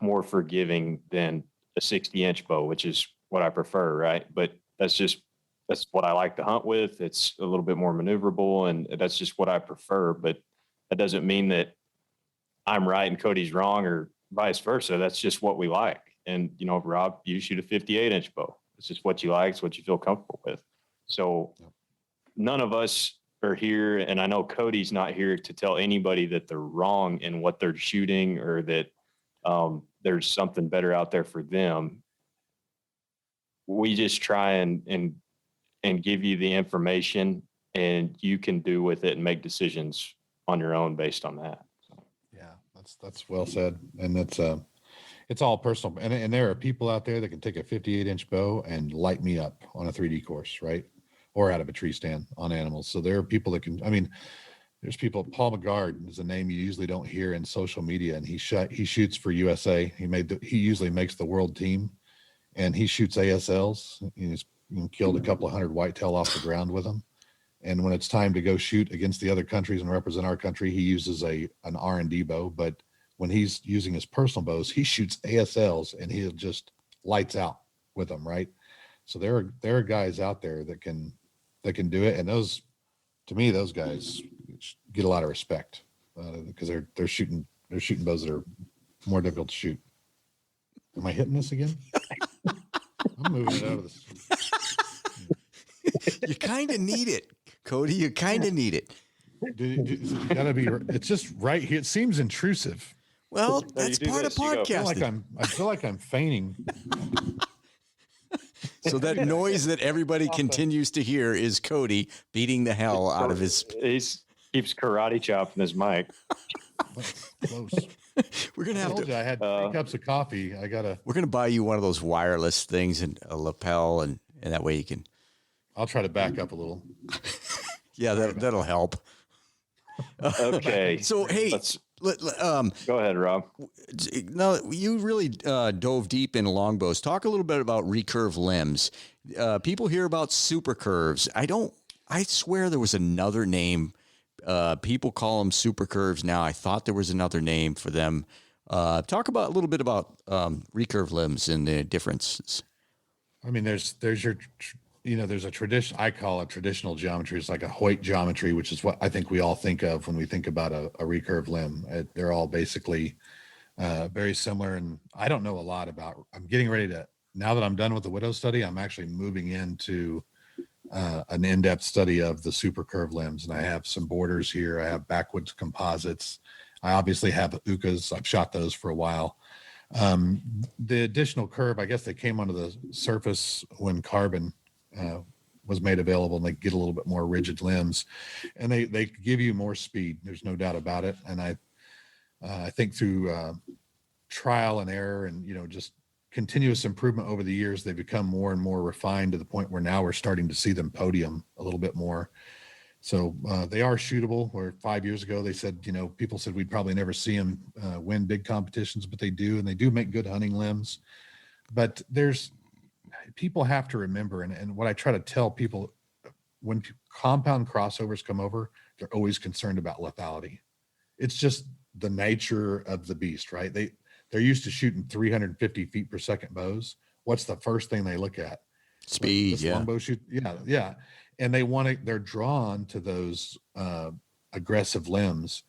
more forgiving than a 60-inch bow, which is what I prefer, right? But that's what I like to hunt with. It's a little bit more maneuverable, and that's just what I prefer. But that doesn't mean that I'm right and Cody's wrong, or vice versa. That's just what we like. And, Rob, you shoot a 58-inch bow. It's just what you like. It's what you feel comfortable with. So none of us are here, and I know Cody's not here to tell anybody that they're wrong in what they're shooting, or that there's something better out there for them. We just try and give you the information, and you can do with it and make decisions on your own based on that. Yeah, that's well said. And it's all personal. And there are people out there that can take a 58-inch bow and light me up on a 3D course, right? Or out of a tree stand on animals. So there are people that can, there's people, Paul McGard is a name you usually don't hear in social media. And he shoots for USA. He usually makes the world team, and he shoots ASLs. He's killed a couple of hundred whitetail off the ground with them. And when it's time to go shoot against the other countries and represent our country, he uses an R&D bow. But when he's using his personal bows, he shoots ASLs, and he'll just lights out with them, right? So there are guys out there that can do it, and those guys get a lot of respect because they're shooting bows that are more difficult to shoot. Am I hitting this again? I'm moving it out of this. You kind of need it, Cody. You kind of need it. You gotta be. It's just right here. It seems intrusive. Well, that's part of podcasting. I feel like I'm feigning. So that noise that everybody continues to hear is Cody beating the hell out of his. He keeps karate chopping his mic. Close. We're gonna have to. I had 3 cups of coffee. We're gonna buy you one of those wireless things and a lapel, and that way you can. I'll try to back up a little. Yeah, that'll help. Okay. So hey, go ahead, Rob. Now you really dove deep into longbows. Talk a little bit about recurve limbs. People hear about super curves. I swear there was another name. People call them super curves now. I thought there was another name for them. Talk about a little bit about recurve limbs and the differences. There's your. There's a tradition, I call it traditional geometry. It's like a Hoyt geometry, which is what I think we all think of when we think about a recurve limb. They're all basically very similar. And I don't know a lot about, I'm getting ready to, now that I'm done with the Widow study, I'm actually moving into an in-depth study of the super curve limbs. And I have some borders here. I have backwoods composites. I obviously have UCAs. I've shot those for a while. The additional curve, I guess they came onto the surface when carbon was made available, and they get a little bit more rigid limbs, and they give you more speed. There's no doubt about it. And I think through trial and error and just continuous improvement over the years, they become more and more refined to the point where now we're starting to see them podium a little bit more. So they are shootable. Where 5 years ago they said, people said we'd probably never see them win big competitions, but they do, and they do make good hunting limbs. But people have to remember, and what I try to tell people, when compound crossovers come over, they're always concerned about lethality. It's just the nature of the beast, right? They're used to shooting 350 feet per second bows. What's the first thing they look at? Speed. Yeah. Longbow shoot. Yeah. And they're drawn to those aggressive limbs.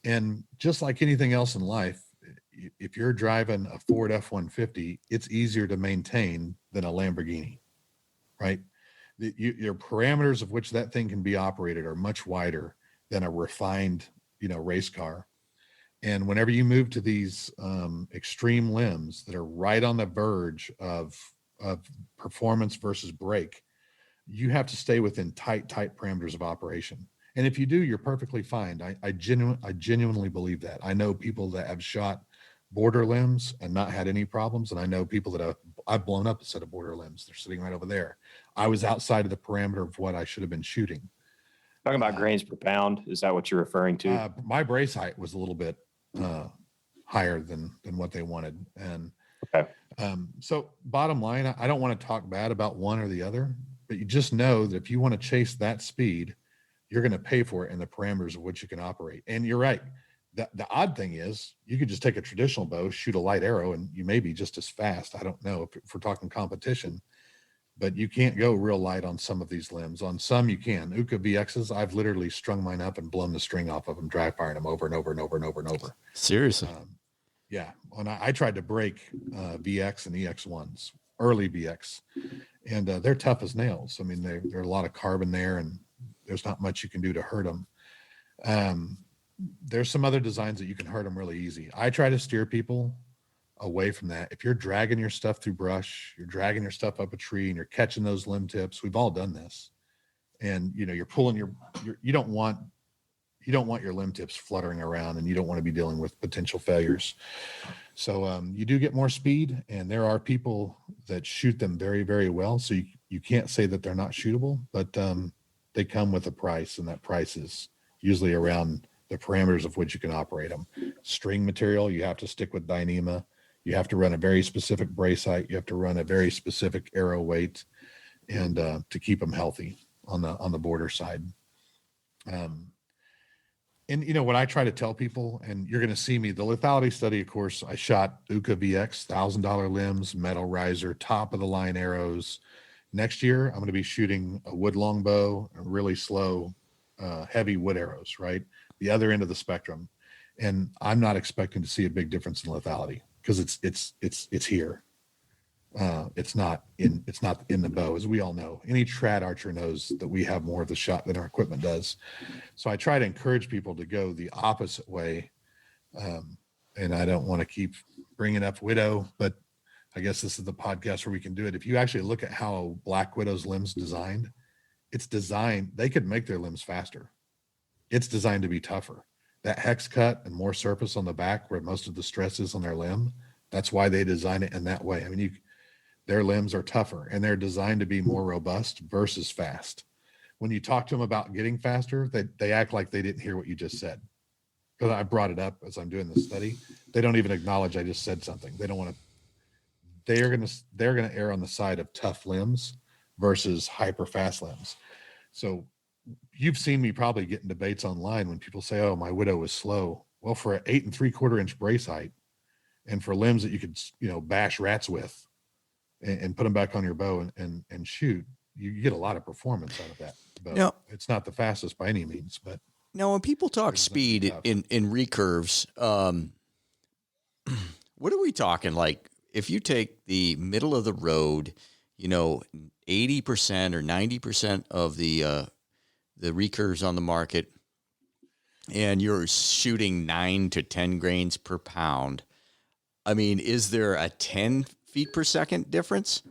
And just like anything else in life, if you're driving a Ford F-150, it's easier to maintain than a Lamborghini, right? Your parameters of which that thing can be operated are much wider than a refined, race car. And whenever you move to these extreme limbs that are right on the verge of performance versus break, you have to stay within tight parameters of operation. And if you do, you're perfectly fine. I genuinely believe that. I know people that have shot border limbs and not had any problems. And I know people that I've blown up a set of border limbs. They're sitting right over there. I was outside of the parameter of what I should have been shooting. Talking about grains per pound, is that what you're referring to? My brace height was a little bit higher than what they wanted. And okay. So bottom line, I don't want to talk bad about one or the other, but you just know that if you want to chase that speed, you're going to pay for it in the parameters of which you can operate. And you're right. The odd thing is you could just take a traditional bow, shoot a light arrow, and you may be just as fast. I don't know if we're talking competition, but you can't go real light on some of these limbs. On some you can. Uka VXs, I've literally strung mine up and blown the string off of them, dry firing them over and over and over and over and over. Seriously? Yeah. When I tried to break VX and EX1s, early VX, and they're tough as nails. I mean, there are a lot of carbon there, and there's not much you can do to hurt them. There's some other designs that you can hurt them really easy. I try to steer people away from that. If you're dragging your stuff through brush, you're dragging your stuff up a tree, and you're catching those limb tips, we've all done this. And you're pulling you don't want your limb tips fluttering around, and you don't want to be dealing with potential failures. So you do get more speed, and there are people that shoot them very, very well. So you can't say that they're not shootable, but they come with a price, and that price is usually around the parameters of which you can operate them. String material, you have to stick with Dyneema. You have to run a very specific brace height. You have to run a very specific arrow weight, and to keep them healthy on the border side. And what I try to tell people, and you're going to see me, the lethality study, of course, I shot Uka VX, $1,000 limbs, metal riser, top of the line arrows. Next year, I'm going to be shooting a wood longbow, really slow, heavy wood arrows, right? The other end of the spectrum. And I'm not expecting to see a big difference in lethality because it's here. It's not in the bow, as we all know. Any trad archer knows that we have more of the shot than our equipment does. So I try to encourage people to go the opposite way. And I don't want to keep bringing up Widow, but I guess this is the podcast where we can do it. If you actually look at how Black Widow's limbs designed, it's designed, they could make their limbs faster. It's designed to be tougher. That hex cut and more surface on the back where most of the stress is on their limb, that's why they design it in that way. I mean, their limbs are tougher, and they're designed to be more robust versus fast. When you talk to them about getting faster, they act like they didn't hear what you just said. Because I brought it up as I'm doing this study. They don't even acknowledge I just said something. They don't want to. They're gonna err on the side of tough limbs versus hyper fast limbs. So you've seen me probably get in debates online when people say, "Oh, my Widow is slow." Well, for an 8 3/4 inch brace height, and for limbs that you could bash rats with, and put them back on your bow and shoot, you get a lot of performance out of that bow. Now, it's not the fastest by any means, but now when people talk speed in recurves, what are we talking? Like if you take the middle of the road, 80% or 90% of the recurves on the market, and you're shooting 9 to 10 grains per pound. I mean, is there a 10 feet per second difference?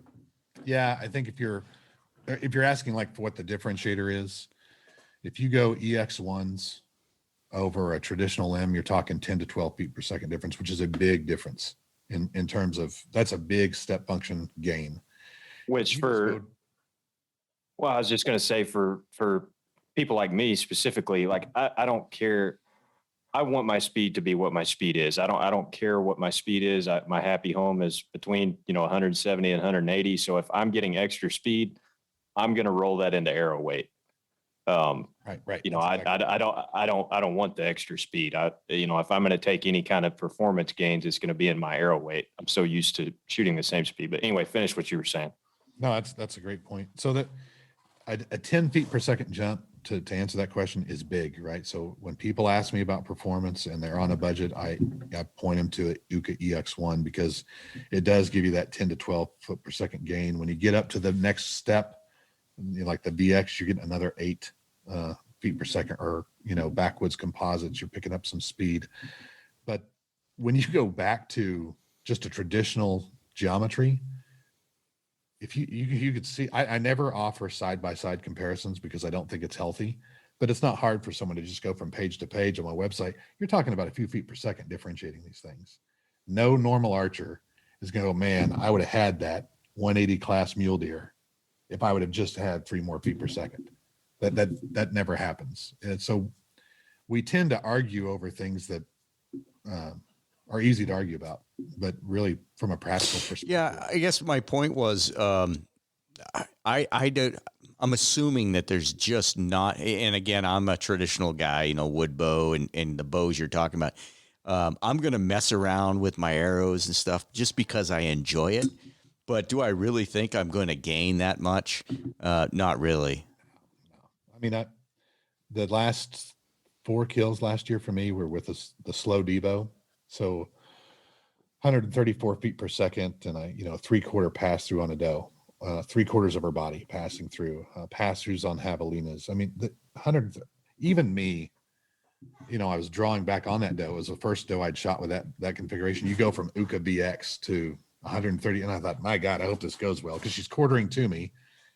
Yeah, I think if you're asking like for what the differentiator is, if you go EX1s over a traditional limb, you're talking 10 to 12 feet per second difference, which is a big difference in terms of, that's a big step function gain. Which I was just going to say for people like me specifically, like I don't care. I want my speed to be what my speed is. I don't care what my speed is. My happy home is between 170 and 180. So if I'm getting extra speed, I'm going to roll that into arrow weight. Right. I don't want the extra speed. If I'm going to take any kind of performance gains, it's going to be in my arrow weight. I'm so used to shooting the same speed. But anyway, finish what you were saying. No, that's a great point. So that a 10 feet per second jump, to answer that question, is big, right? So when people ask me about performance and they're on a budget, I point them to Uka EX1 because it does give you that 10 to 12 foot per second gain. When you get up to the next step, like the VX, you get another 8 feet per second, or backwoods composites, you're picking up some speed. But when you go back to just a traditional geometry, if you could see, I never offer side-by-side comparisons because I don't think it's healthy, but it's not hard for someone to just go from page to page on my website. You're talking about a few feet per second differentiating these things. No normal archer is going to go, man, I would have had that 180 class mule deer if I would have just had 3 more feet per second. That never happens. And so we tend to argue over things that are easy to argue about, but really from a practical perspective. Yeah, I guess my point was, I'm I'm assuming that there's just not, and again, I'm a traditional guy, you know, wood bow and the bows you're talking about. I'm going to mess around with my arrows and stuff just because I enjoy it. But do I really think I'm going to gain that much? Not really. I mean, the last 4 kills last year for me were with the slow Debo. So 134 feet per second and a 3/4 pass through on a doe, 3/4 of her body passing through, pass throughs on javelinas. I mean, the 100, even me, I was drawing back on that doe. It was the first doe I'd shot with that configuration. You go from Uka VX to 130. And I thought, my God, I hope this goes well, because she's quartering to me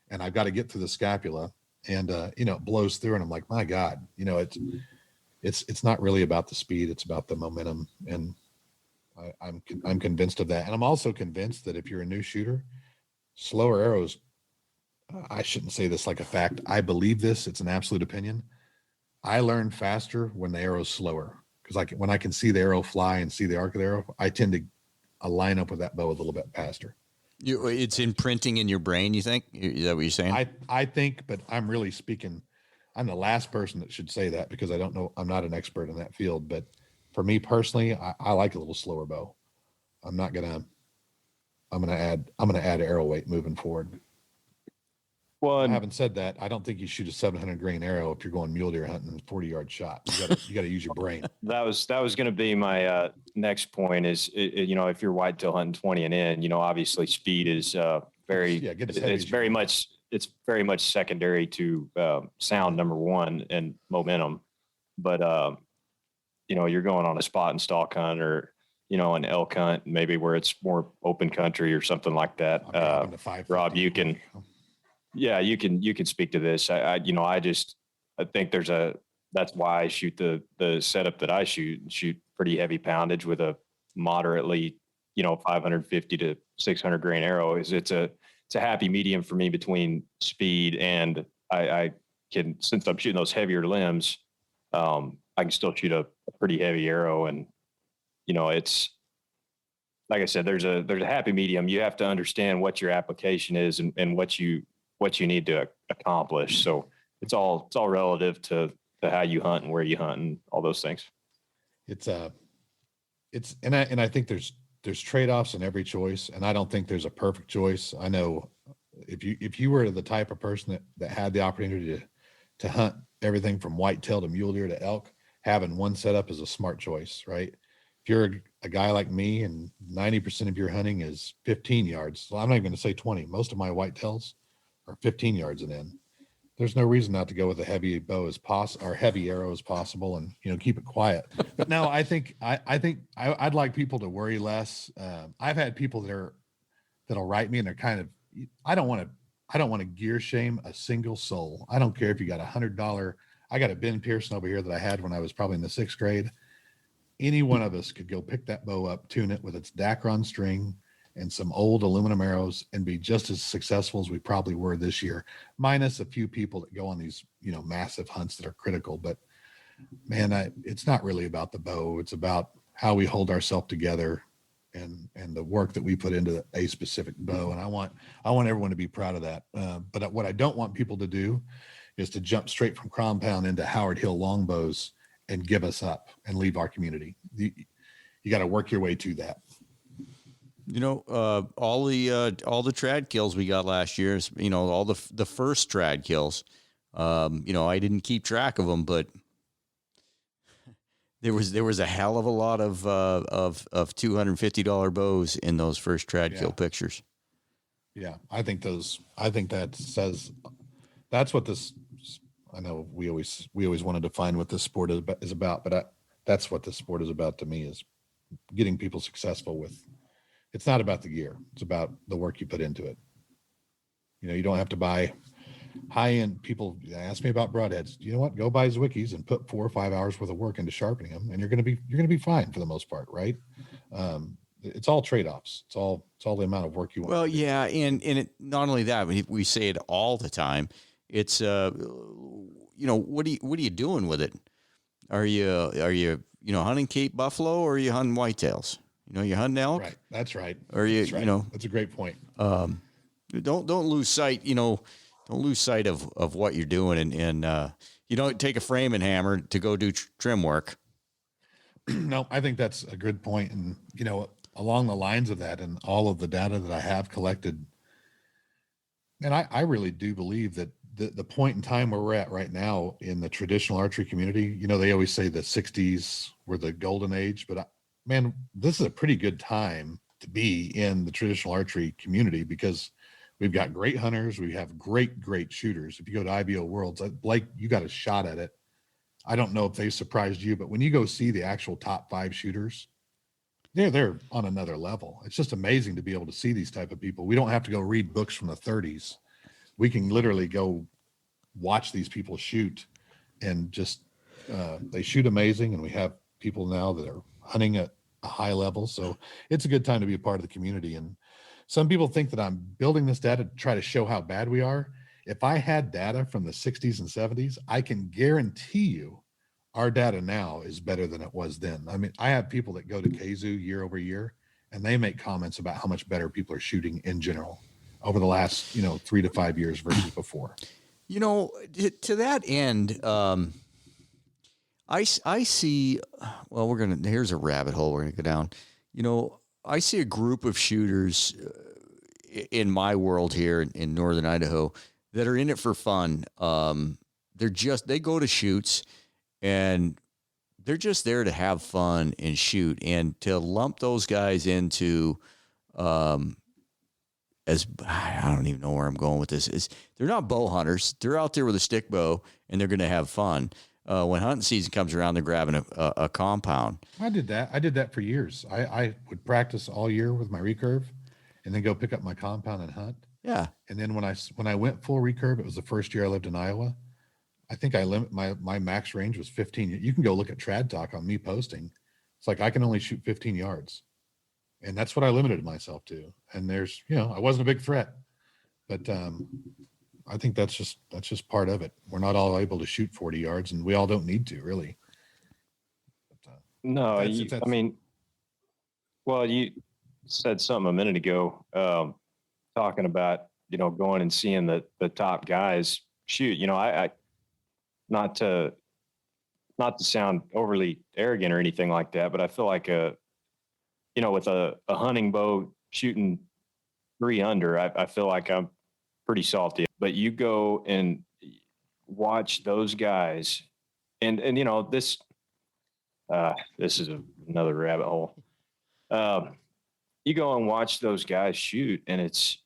and I've got to get through the scapula, and, it blows through, and I'm like, my God, it's not really about the speed. It's about the momentum. And I'm convinced of that. And I'm also convinced that if you're a new shooter, slower arrows, I shouldn't say this like a fact. I believe this. It's an absolute opinion. I learn faster when the arrow's slower, because when I can see the arrow fly and see the arc of the arrow, I tend to line up with that bow a little bit faster. It's imprinting in your brain, you think? Is that what you're saying? I think, but I'm really speaking. I'm the last person that should say that, because I don't know. I'm not an expert in that field, but for me personally, I like a little slower bow. I'm gonna add arrow weight moving forward. Well, having said that, I don't think you shoot a 700 grain arrow if you're going mule deer hunting and 40-yard shot. You got to use your brain. That was going to be my next point. Is if you're whitetail hunting 20 and in, obviously speed is it's very much secondary to sound, number one, and momentum. But you're going on a spot and stalk hunt, or an elk hunt, maybe where it's more open country or something like that. Rob, you can. Yeah, you can speak to this. I think that's why I shoot the setup that I shoot pretty heavy poundage with a moderately, 550 to 600 grain arrow. It's a happy medium for me between speed and I can, since I'm shooting those heavier limbs, I can still shoot a pretty heavy arrow. And, it's, like I said, there's a happy medium. You have to understand what your application is and what you need to accomplish. So it's all relative to how you hunt and where you hunt and all those things. And I think there's trade-offs in every choice, and I don't think there's a perfect choice. I know if you were the type of person that had the opportunity to hunt everything from whitetail to mule deer to elk, having one setup is a smart choice, right? If you're a guy like me and 90% of your hunting is 15 yards, well, I'm not even going to say 20. Most of my whitetails are 15 yards and in. There's no reason not to go with a heavy bow as possible, or heavy arrow as possible, and keep it quiet. But no, I think I'd like people to worry less. I've had people that'll write me, and they're kind of, I don't want to gear shame a single soul. I don't care if you got $100. I got a Ben Pearson over here that I had when I was probably in the 6th grade. Any one of us could go pick that bow up, tune it with its Dacron string and some old aluminum arrows, and be just as successful as we probably were this year, minus a few people that go on these, massive hunts that are critical. But man, it's not really about the bow. It's about how we hold ourselves together and the work that we put into a specific bow. And I want everyone to be proud of that. But what I don't want people to do is to jump straight from compound into Howard Hill longbows and give us up and leave our community. You got to work your way to that. All the trad kills we got last year, all the first trad kills, I didn't keep track of them, but there was a hell of a lot of $250 bows in those first trad kill pictures. Yeah. I think that says that's what this, I know we always want to define what this sport is about, but that's what this sport is about to me, is getting people successful with. It's not about the gear. It's about the work you put into it. You don't have to buy high-end. People ask me about broadheads. You know what? Go buy Zwicky's and put 4 or 5 hours worth of work into sharpening them, and you're going to be fine for the most part, right? It's all trade-offs. It's all the amount of work you want. Well, yeah, and it, not only that, we say it all the time. It's what are you doing with it? Are you hunting Cape buffalo, or are you hunting whitetails? You hunting elk? Right. That's right. Or that's right. That's a great point. Don't lose sight. don't lose sight of what you're doing, and you don't take a framing hammer to go do trim work. No, I think that's a good point. And, along the lines of that and all of the data that I have collected, and I really do believe that the point in time where we're at right now in the traditional archery community, they always say the 60s were the golden age, but man, this is a pretty good time to be in the traditional archery community because we've got great hunters. We have great shooters. If you go to IBO Worlds, Blake, you got a shot at it. I don't know if they surprised you, but when you go see the actual top 5 shooters, they're on another level. It's just amazing to be able to see these type of people. We don't have to go read books from the 30s. We can literally go watch these people shoot, and just they shoot amazing. And we have people now that are hunting at a high level. So it's a good time to be a part of the community. And some people think that I'm building this data to try to show how bad we are. If I had data from the 60s and 70s, I can guarantee you our data now is better than it was then. I mean, I have people that go to KZoo year over year, and they make comments about how much better people are shooting in general over the last, 3 to 5 years versus before. To that end, I see, well, here's a rabbit hole we're going to go down. I see a group of shooters in my world here in Northern Idaho that are in it for fun. They go to shoots and they're just there to have fun and shoot, and to lump those guys into, I don't even know where I'm going with this. They're not bow hunters. They're out there with a stick bow and they're going to have fun. When hunting season comes around, they're grabbing a compound. I did that for years. I would practice all year with my recurve and then go pick up my compound and hunt. Yeah. And then when I went full recurve, it was the first year I lived in Iowa. I think my max range was 15. You can go look at Trad Talk on me posting. It's like I can only shoot 15 yards. And that's what I limited myself to. And there's, I wasn't a big threat, but I think that's just part of it. We're not all able to shoot 40 yards, and we all don't need to, really. But, no, you said something a minute ago, talking about, going and seeing the top guys shoot. I not to sound overly arrogant or anything like that, but I feel like with a hunting bow shooting 3 under, I feel like I'm pretty salty. But you go and watch those guys, and this is another rabbit hole. You go and watch those guys shoot, and it's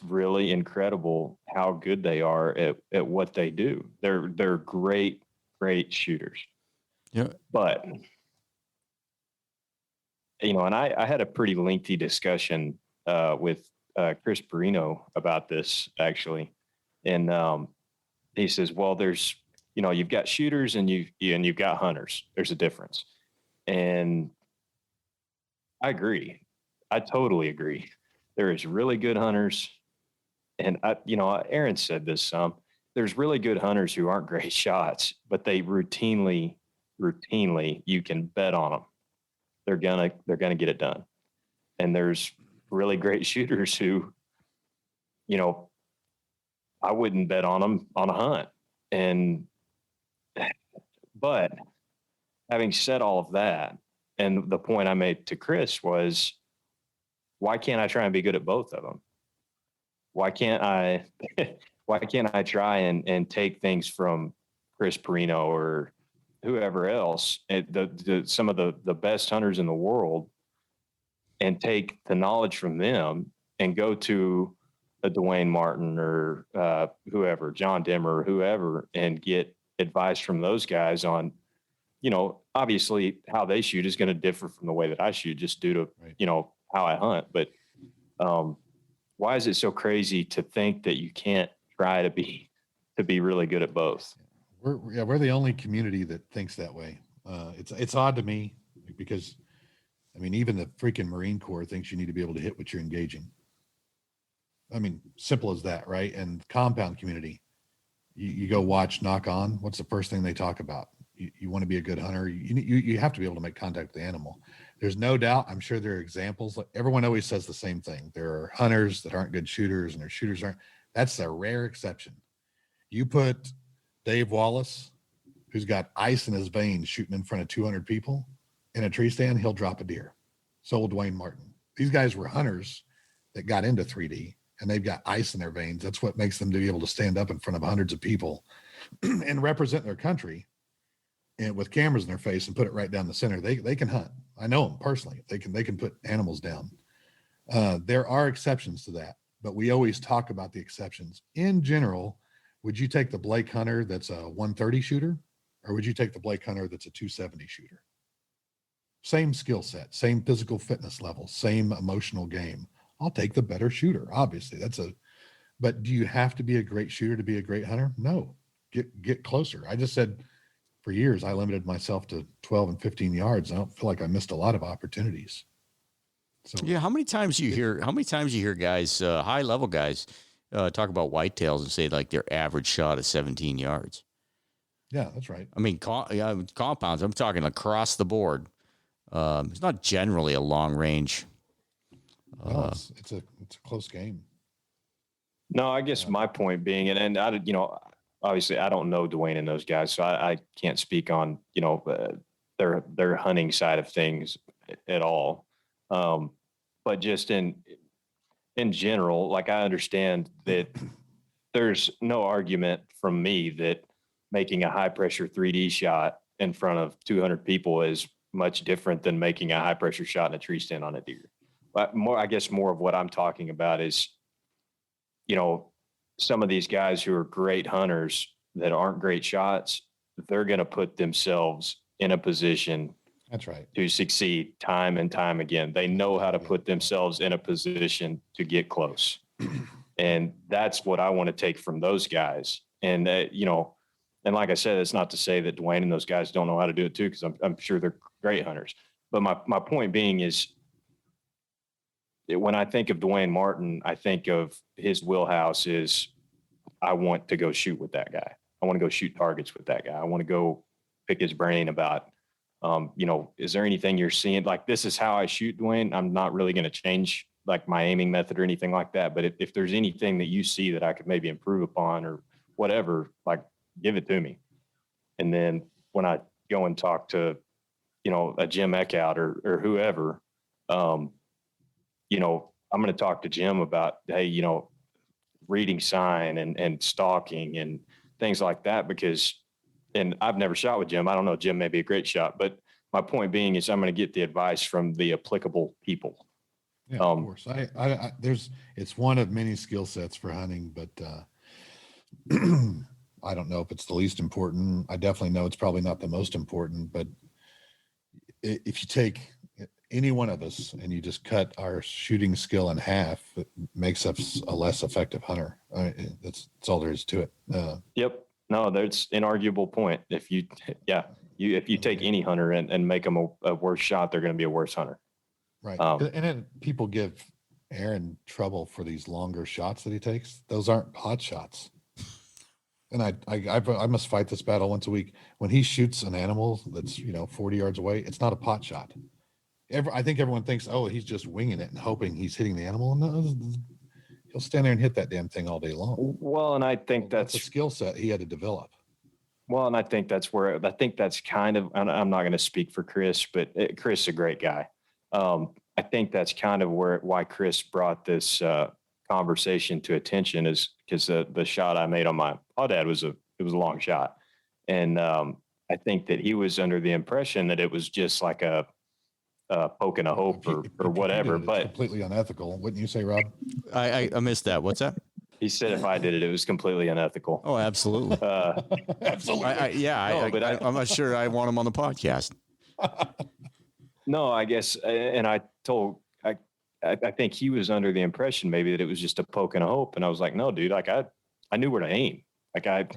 really incredible how good they are at what they do. They're great shooters. Yeah. But and I had a pretty lengthy discussion with Chris Perino about this, actually. And he says, well, there's, you've got shooters and you've got hunters. There's a difference. And I agree. I totally agree. There is really good hunters. And Aaron said this some. There's really good hunters who aren't great shots, but they routinely, you can bet on them. They're gonna get it done. And there's really great shooters who, I wouldn't bet on them on a hunt. But having said all of that, and the point I made to Chris was, why can't I try and be good at both of them? Why can't I try and take things from Chris Perino or whoever else, some of the best hunters in the world, and take the knowledge from them and go to a Dwayne Martin or whoever, John Dimmer or whoever, and get advice from those guys on, obviously how they shoot is going to differ from the way that I shoot just due to, right, how I hunt. But why is it so crazy to think that you can't try to be really good at both? We're the only community that thinks that way. It's odd to me because, even the freaking Marine Corps thinks you need to be able to hit what you're engaging. Simple as that, right? And compound community, you go watch Knock On. What's the first thing they talk about? You want to be a good hunter. You have to be able to make contact with the animal. There's no doubt. I'm sure there are examples. Everyone always says the same thing. There are hunters that aren't good shooters, and their shooters aren't. That's a rare exception. You put Dave Wallace, who's got ice in his veins, shooting in front of 200 people in a tree stand, he'll drop a deer. So will Dwayne Martin. These guys were hunters that got into 3D, and they've got ice in their veins. That's what makes them to be able to stand up in front of hundreds of people and represent their country, and with cameras in their face and put it right down the center. They can hunt. I know them personally. They can put animals down. There are exceptions to that, but we always talk about the exceptions. In general, would you take the Blake Hunter that's a 130 shooter, or would you take the Blake Hunter that's a 270 shooter? Same skill set, same physical fitness level, same emotional game. I'll take the better shooter. Obviously, but do you have to be a great shooter to be a great hunter? No. Get closer. I just said for years, I limited myself to 12 and 15 yards. I don't feel like I missed a lot of opportunities. So yeah, how many times you hear guys, high level guys, talk about whitetails and say like their average shot is 17 yards? Yeah, that's right. I mean, compounds. I'm talking across the board. It's not generally a long range. No, it's a close game. No, I guess my point being, and I, obviously I don't know Dwayne and those guys, so I can't speak on, their hunting side of things at all. But just in general, like I understand that there's no argument from me that making a high pressure 3D shot in front of 200 people is much different than making a high pressure shot in a tree stand on a deer. But more of what I'm talking about is, some of these guys who are great hunters that aren't great shots, they're going to put themselves in a position that's right to succeed time and time again. They know how to put themselves in a position to get close. And that's what I want to take from those guys. And, and like I said, it's not to say that Dwayne and those guys don't know how to do it too, because I'm sure they're great hunters. But my point being is, when I think of Dwayne Martin, I think of his wheelhouse is I want to go shoot with that guy. I want to go shoot targets with that guy. I want to go pick his brain about, is there anything you're seeing? Like, this is how I shoot, Dwayne. I'm not really going to change like my aiming method or anything like that. But if there's anything that you see that I could maybe improve upon or whatever, like, give it to me. And then when I go and talk to, a Jim Eckhout or whoever, I'm going to talk to Jim about, hey, reading sign and stalking and things like that, because, and I've never shot with Jim. I don't know. Jim may be a great shot, but my point being is I'm going to get the advice from the applicable people. Yeah, of course. It's one of many skill sets for hunting, but I don't know if it's the least important. I definitely know it's probably not the most important, but if you take any one of us and you just cut our shooting skill in half, it makes us a less effective hunter. That's all there is to it. Yep. No, that's an inarguable point. If you take any hunter and make them a worse shot, they're going to be a worse hunter. Right. And then people give Aaron trouble for these longer shots that he takes. Those aren't pot shots. And I must fight this battle once a week. When he shoots an animal that's 40 yards away, it's not a pot shot. I think everyone thinks, oh, he's just winging it and hoping he's hitting the animal. No, he'll stand there and hit that damn thing all day long. Well, and I think that's a skill set he had to develop. Well, and I think that's kind of, I'm not going to speak for Chris, but Chris is a great guy. I think that's kind of why Chris brought this conversation to attention, is because the shot I made on my aoudad was a long shot. And I think that he was under the impression that it was just like a poking a hope or whatever, but completely unethical. Wouldn't you say, Rob? I missed that. What's that? He said if I did it, it was completely unethical. Oh, absolutely. Absolutely. I'm not sure I want him on the podcast. No, I guess, and I think he was under the impression maybe that it was just a poke and a hope, and I was like, no, dude, like I knew where to aim. Like I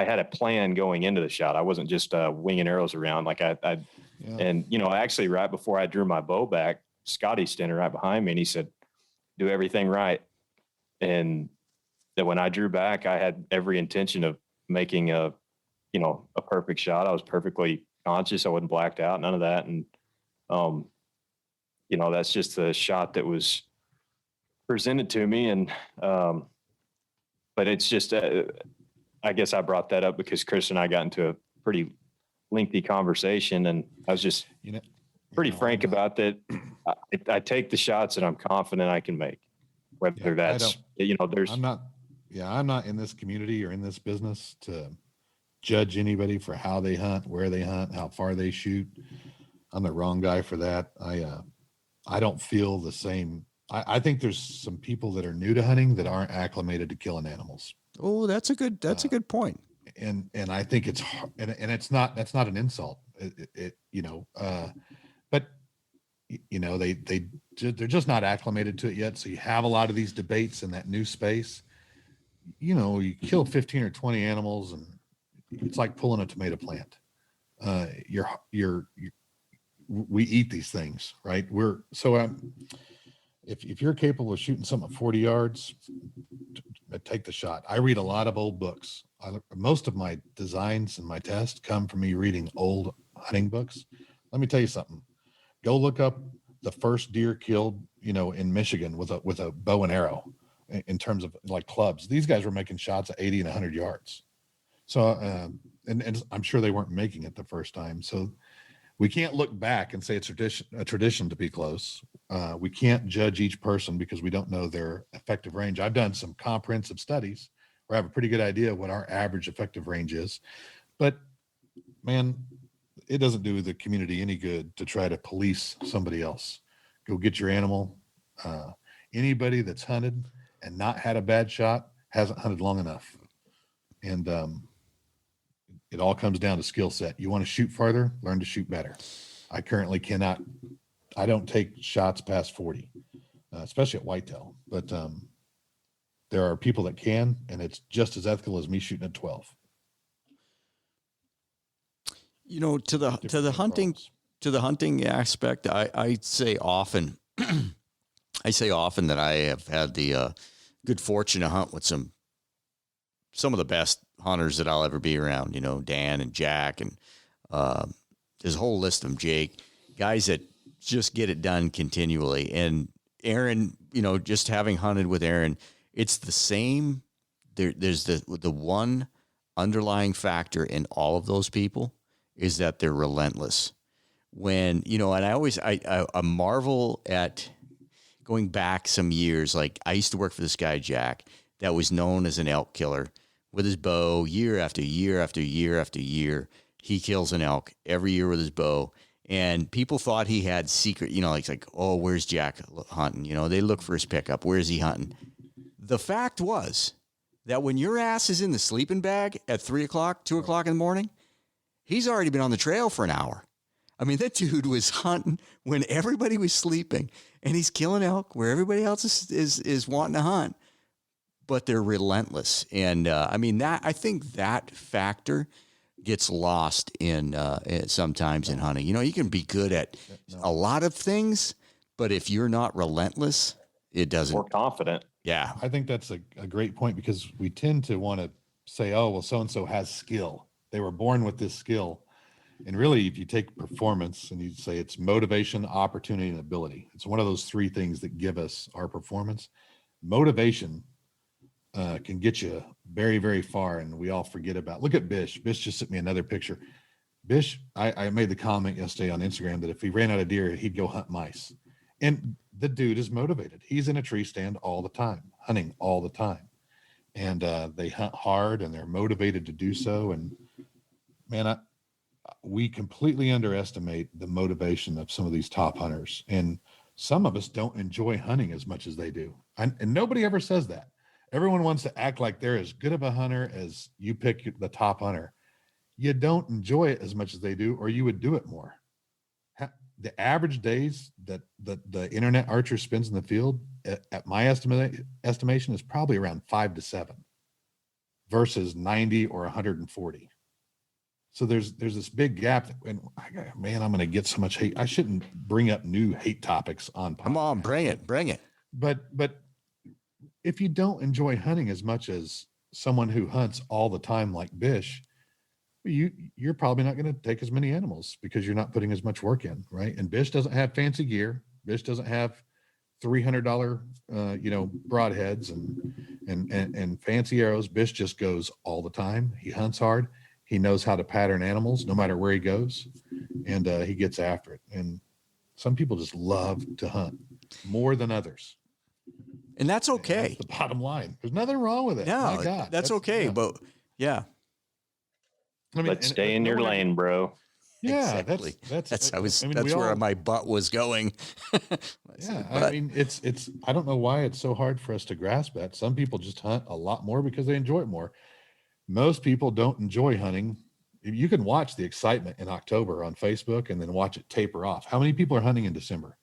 had a plan going into the shot. I wasn't just winging arrows around. And actually right before I drew my bow back, Scotty's standing right behind me and he said, do everything right. And that when I drew back, I had every intention of making a perfect shot. I was perfectly conscious. I wasn't blacked out, none of that. And, that's just the shot that was presented to me, and but it's just I guess I brought that up because Chris and I got into a pretty lengthy conversation, and I was just pretty frank about that. I take the shots that I'm confident I can make, whether that's, I'm not in this community or in this business to judge anybody for how they hunt, where they hunt, how far they shoot. I'm the wrong guy for that. I don't feel the same. I think there's some people that are new to hunting that aren't acclimated to killing animals. Oh, that's a good point. And I think it's, and that's not an insult. But they're just not acclimated to it yet. So you have a lot of these debates in that new space. You kill 15 or 20 animals and it's like pulling a tomato plant. We eat these things, right? If you're capable of shooting something at 40 yards, take the shot. I read a lot of old books. Most of my designs and my tests come from me reading old hunting books. Let me tell you something. Go look up the first deer killed, in Michigan with a bow and arrow in terms of like clubs. These guys were making shots at 80 and 100 yards. So, and I'm sure they weren't making it the first time. So we can't look back and say it's a tradition to be close. We can't judge each person because we don't know their effective range. I've done some comprehensive studies where I have a pretty good idea of what our average effective range is. But man, it doesn't do the community any good to try to police somebody else. Go get your animal. Anybody that's hunted and not had a bad shot hasn't hunted long enough. And it all comes down to skill set. You want to shoot farther, learn to shoot better. I currently I don't take shots past 40, especially at whitetail, but there are people that can, and it's just as ethical as me shooting at 12. To the hunting aspect, I say often, that I have had the good fortune to hunt with some of the best hunters that I'll ever be around. Dan and Jack and there's a whole list of them, Jake, guys that just get it done continually. And Aaron, just having hunted with Aaron, it's the same. There's the one underlying factor in all of those people is that they're relentless. When, and I marvel at going back some years. Like I used to work for this guy, Jack, that was known as an elk killer with his bow year after year after year after year. He kills an elk every year with his bow. And people thought he had secret, it's like, oh, where's Jack hunting? They look for his pickup. Where's he hunting? The fact was that when your ass is in the sleeping bag at 3 o'clock, 2 o'clock in the morning, he's already been on the trail for an hour. I mean, that dude was hunting when everybody was sleeping, and he's killing elk where everybody else is wanting to hunt, but they're relentless. And I think that factor gets lost in sometimes in hunting. You can be good at a lot of things, but if you're not relentless, it doesn't. More confident. Yeah. I think that's a great point because we tend to want to say, oh, well, so-and-so has skill. They were born with this skill. And really, if you take performance and you say it's motivation, opportunity, and ability, it's one of those three things that give us our performance. Motivation can get you very, very far, and we all forget about. Look at Bish. Bish just sent me another picture. Bish, I made the comment yesterday on Instagram that if he ran out of deer, he'd go hunt mice. And the dude is motivated. He's in a tree stand all the time, hunting all the time. And they hunt hard, and they're motivated to do so. And man, we completely underestimate the motivation of some of these top hunters. And some of us don't enjoy hunting as much as they do. And nobody ever says that. Everyone wants to act like they're as good of a hunter as you pick the top hunter. You don't enjoy it as much as they do, or you would do it more. The average days that the internet archer spends in the field, at my estimation, is probably around 5 to 7 versus 90 or 140. So there's this big gap, and man, I'm going to get so much hate. I shouldn't bring up new hate topics on podcast. Come on, bring it. But if you don't enjoy hunting as much as someone who hunts all the time like Bish, you're probably not going to take as many animals because you're not putting as much work in, right? And Bish doesn't have fancy gear. Bish doesn't have $300, broadheads and fancy arrows. Bish just goes all the time. He hunts hard. He knows how to pattern animals no matter where he goes, and he gets after it. And some people just love to hunt more than others. And that's okay. And that's the bottom line. There's nothing wrong with it. No, my God, that's okay. Yeah. But yeah. I mean, Let's stay in your lane, bro. Yeah, exactly. that's that's where my butt was going. Yeah, but, I mean, it's I don't know why it's so hard for us to grasp that. Some people just hunt a lot more because they enjoy it more. Most people don't enjoy hunting. You can watch the excitement in October on Facebook and then watch it taper off. How many people are hunting in December?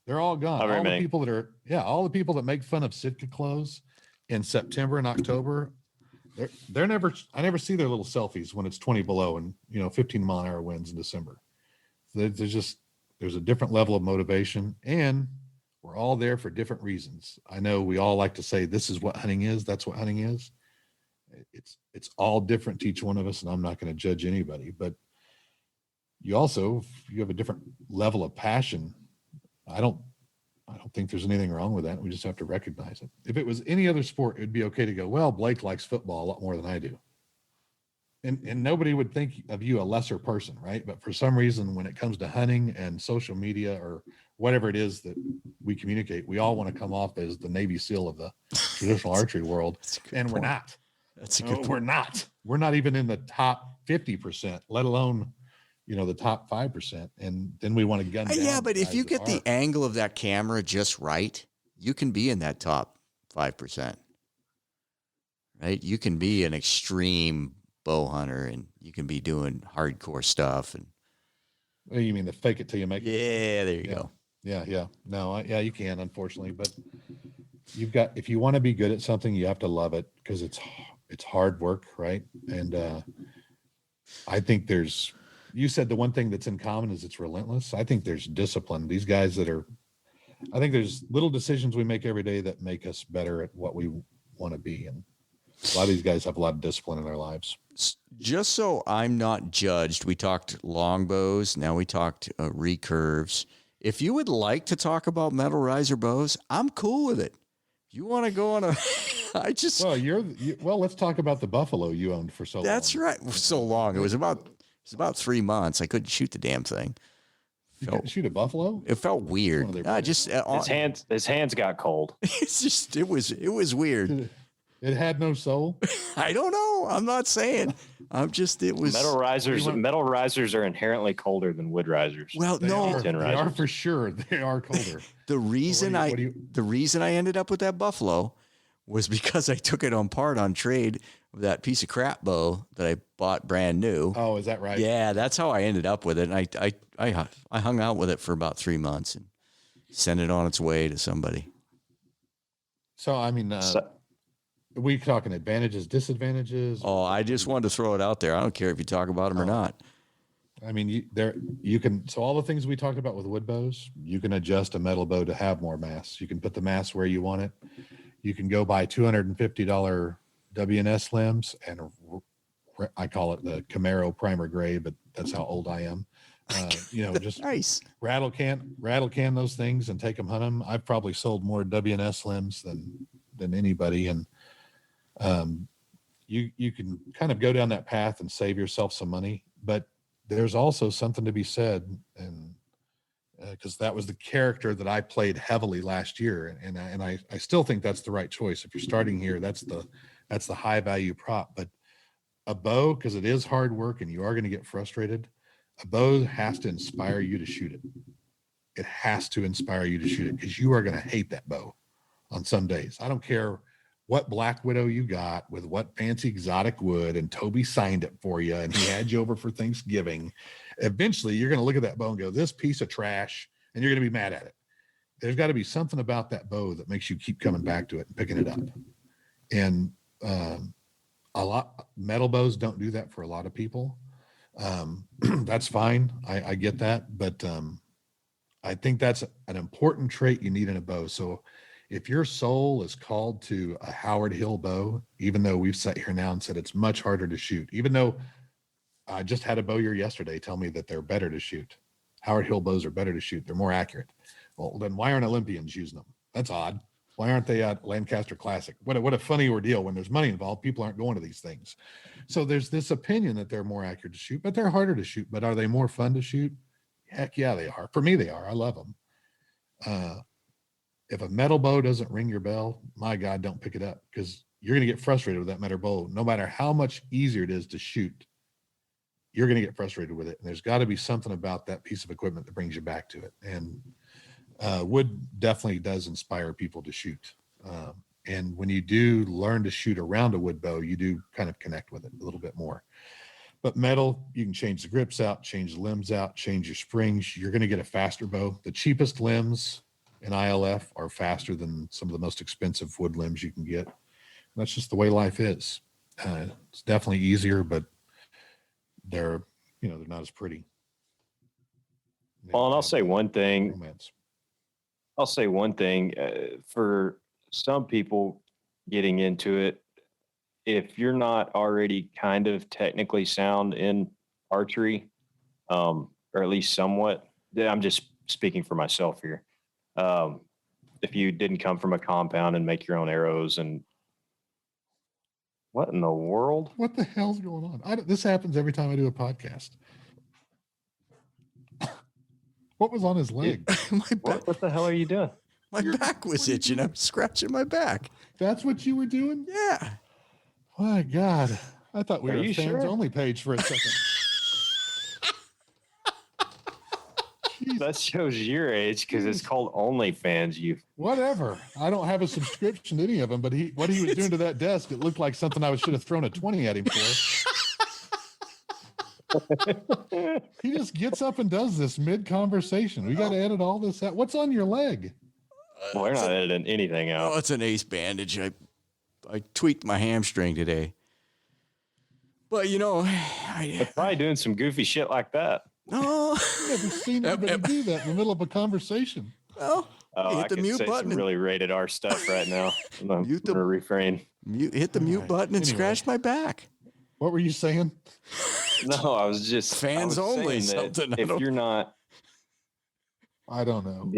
They're all gone. All the people that are, all the people that make fun of Sitka clothes in September and October, they're never, I never see their little selfies when it's 20 below and 15-mile-an-hour winds in December. There's a different level of motivation, and we're all there for different reasons. I know we all like to say this is what hunting is. That's what hunting is. It's all different to each one of us, and I'm not going to judge anybody, but you have a different level of passion. I don't think there's anything wrong with that. We just have to recognize it. If it was any other sport, it'd be okay to go, well, Blake likes football a lot more than I do. And nobody would think of you a lesser person, right? But for some reason, when it comes to hunting and social media or whatever it is that we communicate, we all want to come off as the Navy SEAL of the traditional archery world. And we're not. That's a good point. We're not. We're not even in the top 50%, let alone the top 5%. And then we want to gun down. Yeah, but if you get the angle of that camera just right, you can be in that top 5%. Right? You can be an extreme bow hunter, and you can be doing hardcore stuff. And you mean the fake it till you make it? Yeah, there you go. Yeah. No, you can, unfortunately, but if you want to be good at something, you have to love it, because it's hard work, right? And I think you said the one thing that's in common is it's relentless. I think there's discipline. These guys I think there's little decisions we make every day that make us better at what we want to be. And a lot of these guys have a lot of discipline in their lives. Just so I'm not judged, we talked longbows. Now we talked recurves. If you would like to talk about metal riser bows, I'm cool with it. You want to go on well, let's talk about the Buffalo you owned for so long. That's right. So long. It was about 3 months. I couldn't shoot the damn thing. You couldn't shoot a buffalo? It felt weird. His hands got cold. It was weird. It had no soul. I don't know. I'm not saying. Metal risers are inherently colder than wood risers. Well, they are for sure. They are colder. The reason I ended up with that Buffalo was because I took it on part on trade with that piece of crap bow that I bought brand new. Oh, is that right? Yeah, that's how I ended up with it. And I hung out with it for about 3 months and sent it on its way to somebody. So, I mean, are we talking advantages, disadvantages? Oh, I just wanted to throw it out there. I don't care if you talk about them or not. I mean, so all the things we talked about with wood bows, you can adjust a metal bow to have more mass. You can put the mass where you want it. You can go buy $250 WNS limbs, and I call it the Camaro primer gray, but that's how old I am. Just nice. rattle can those things and take them hunt them. I've probably sold more WNS limbs than anybody. And you can kind of go down that path and save yourself some money, but there's also something to be said, and because that was the character that I played heavily last year, and I still think that's the right choice. If you're starting here, that's the high value prop. But a bow, because it is hard work and you are going to get frustrated, a bow has to inspire you to shoot it. It has to inspire you to shoot it, because you are going to hate that bow on some days. I don't care what Black Widow you got with what fancy exotic wood, and Toby signed it for you and he had you over for Thanksgiving. Eventually you're going to look at that bow and go, this piece of trash, and you're going to be mad at it. There's got to be something about that bow that makes you keep coming back to it and picking it up. And metal bows don't do that for a lot of people. That's fine. I get that. But I think that's an important trait you need in a bow. So if your soul is called to a Howard Hill bow, even though we've sat here now and said it's much harder to shoot, even though I just had a bowyer yesterday tell me that they're better to shoot. Howard Hill bows are better to shoot. They're more accurate. Well, then why aren't Olympians using them? That's odd. Why aren't they at Lancaster Classic? What a funny ordeal. When there's money involved, people aren't going to these things. So there's this opinion that they're more accurate to shoot, but they're harder to shoot. But are they more fun to shoot? Heck yeah, they are. For me, they are. I love them. If a metal bow doesn't ring your bell, my God, don't pick it up, because you're going to get frustrated with that metal bow. No matter how much easier it is to shoot, you're going to get frustrated with it. And there's got to be something about that piece of equipment that brings you back to it. And wood definitely does inspire people to shoot. And when you do learn to shoot around a wood bow, you do kind of connect with it a little bit more. But metal, you can change the grips out, change the limbs out, change your springs. You're going to get a faster bow. The cheapest limbs in ILF are faster than some of the most expensive wood limbs you can get. That's just the way life is. It's definitely easier, but they're not as pretty. Well, and I'll say one thing. Romance. For some people getting into it, if you're not already kind of technically sound in archery, or at least somewhat, I'm just speaking for myself here. If you didn't come from a compound and make your own arrows, and what in the world? What the hell's going on? This happens every time I do a podcast. What was on his leg? What the hell are you doing? My back was itching. I'm scratching my back. That's what you were doing? Yeah. My God. I thought we were a fans sure? only page for a second. That shows your age, because it's called OnlyFans. You Whatever. I don't have a subscription to any of them, but what he was doing to that desk, it looked like something I should have thrown a 20 at him for. He just gets up and does this mid-conversation. We got to edit all this out. What's on your leg? Well, we're not editing anything out. Oh, it's an ace bandage. I tweaked my hamstring today. But, But probably doing some goofy shit like that. No. I've never seen anybody do that in the middle of a conversation. Well, Oh, hit I the could mute say button. some really rated R stuff right now. I'm going Mute to refrain. Hit the mute button and scratch my back. What were you saying? No, I was just Fans only, something. If you're not I don't know.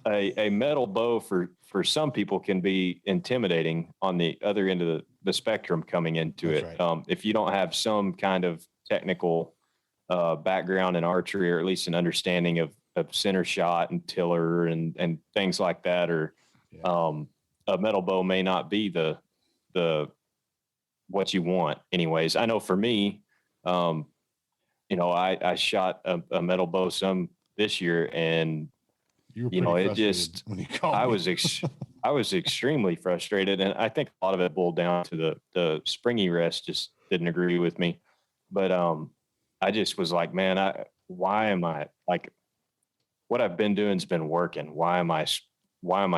a metal bow for some people can be intimidating on the other end of the spectrum coming into That's it. right. If you don't have some kind of technical background in archery, or at least an understanding of center shot and tiller and things like that, or a metal bow may not be the what you want anyways. I know for me, I shot a metal bow some this year, and You were it frustrated just, when you called I me. I was extremely frustrated. And I think a lot of it boiled down to the springy rest just didn't agree with me. But I just was like, man, why am I like, what I've been doing has been working. Why am I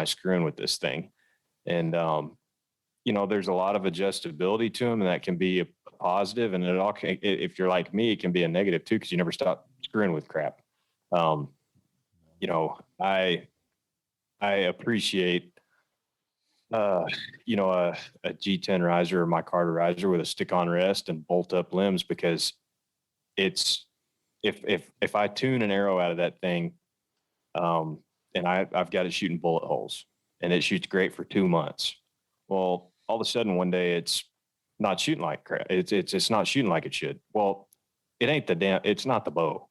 screwing with this thing? And, there's a lot of adjustability to them, and that can be a positive. And it all can, if you're like me, it can be a negative too, because you never stop screwing with crap. I appreciate, a G10 riser or my Carter riser with a stick-on rest and bolt-up limbs, because it's if I tune an arrow out of that thing, and I've got it shooting bullet holes, and it shoots great for 2 months. Well, all of a sudden one day it's not shooting like crap. It's not shooting like it should. Well, it's not the bow.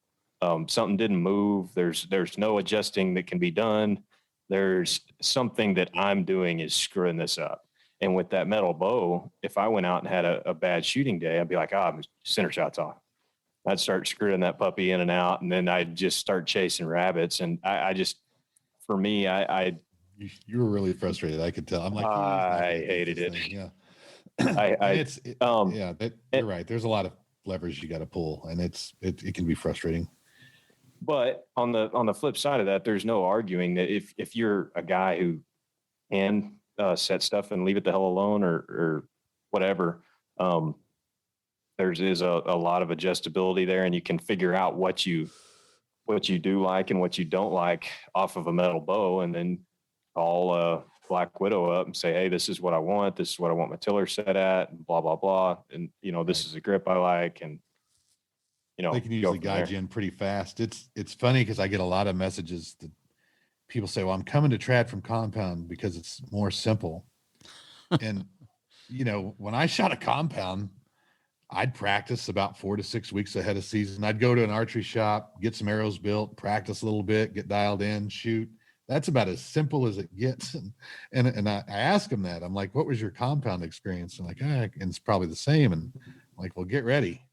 Something didn't move. There's no adjusting that can be done. There's something that I'm doing is screwing this up. And with that metal bow, if I went out and had a bad shooting day, I'd be like, center shot's off. I'd start screwing that puppy in and out, and then I'd just start chasing rabbits. And for me, you were really frustrated. I could tell. I'm like, I hated it. Yeah. You're right. There's a lot of levers you got to pull, and it can be frustrating. But on the flip side of that, there's no arguing that if you're a guy who can set stuff and leave it the hell alone or whatever, there's a lot of adjustability there, and you can figure out what you do like and what you don't like off of a metal bow, and then call Black Widow up and say, hey, this is what I want. This is what I want my tiller set at, and blah, blah, blah. And, this is a grip I like. And, they can usually guide you in pretty fast. It's funny because I get a lot of messages that people say, well, I'm coming to trad from compound because it's more simple. And, when I shot a compound, I'd practice about 4 to 6 weeks ahead of season. I'd go to an archery shop, get some arrows built, practice a little bit, get dialed in, shoot. That's about as simple as it gets. And I ask them that. I'm like, what was your compound experience? And like, and it's probably the same. And I'm like, well, get ready,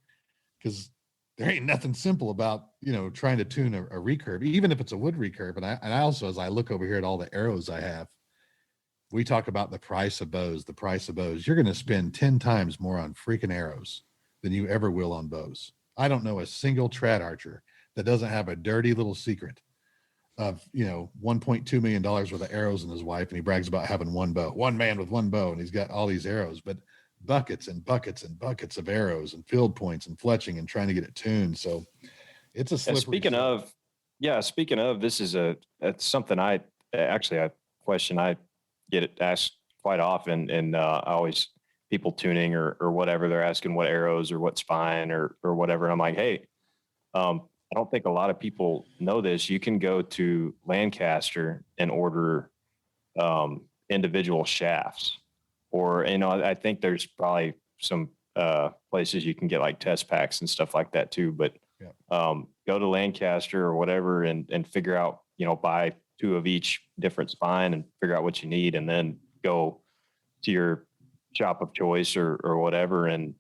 because there ain't nothing simple about, trying to tune a recurve, even if it's a wood recurve. And I also, as I look over here at all the arrows I have, we talk about the price of bows. You're going to spend 10 times more on freaking arrows than you ever will on bows. I don't know a single trad archer that doesn't have a dirty little secret of, $1.2 million worth of arrows in his wife. And he brags about having one man with one bow, and he's got all these arrows, but buckets and buckets and buckets of arrows and field points and fletching and trying to get it tuned. So it's a slippery. Speaking of, this is that's something a question I get asked quite often. And I always, people tuning or whatever, they're asking what arrows or what spine or whatever. And I'm like, hey, I don't think a lot of people know this. You can go to Lancaster and order individual shafts, or, I think there's probably some places you can get like test packs and stuff like that too. But go to Lancaster or whatever and figure out, buy 2 of each different spine and figure out what you need, and then go to your shop of choice or whatever, and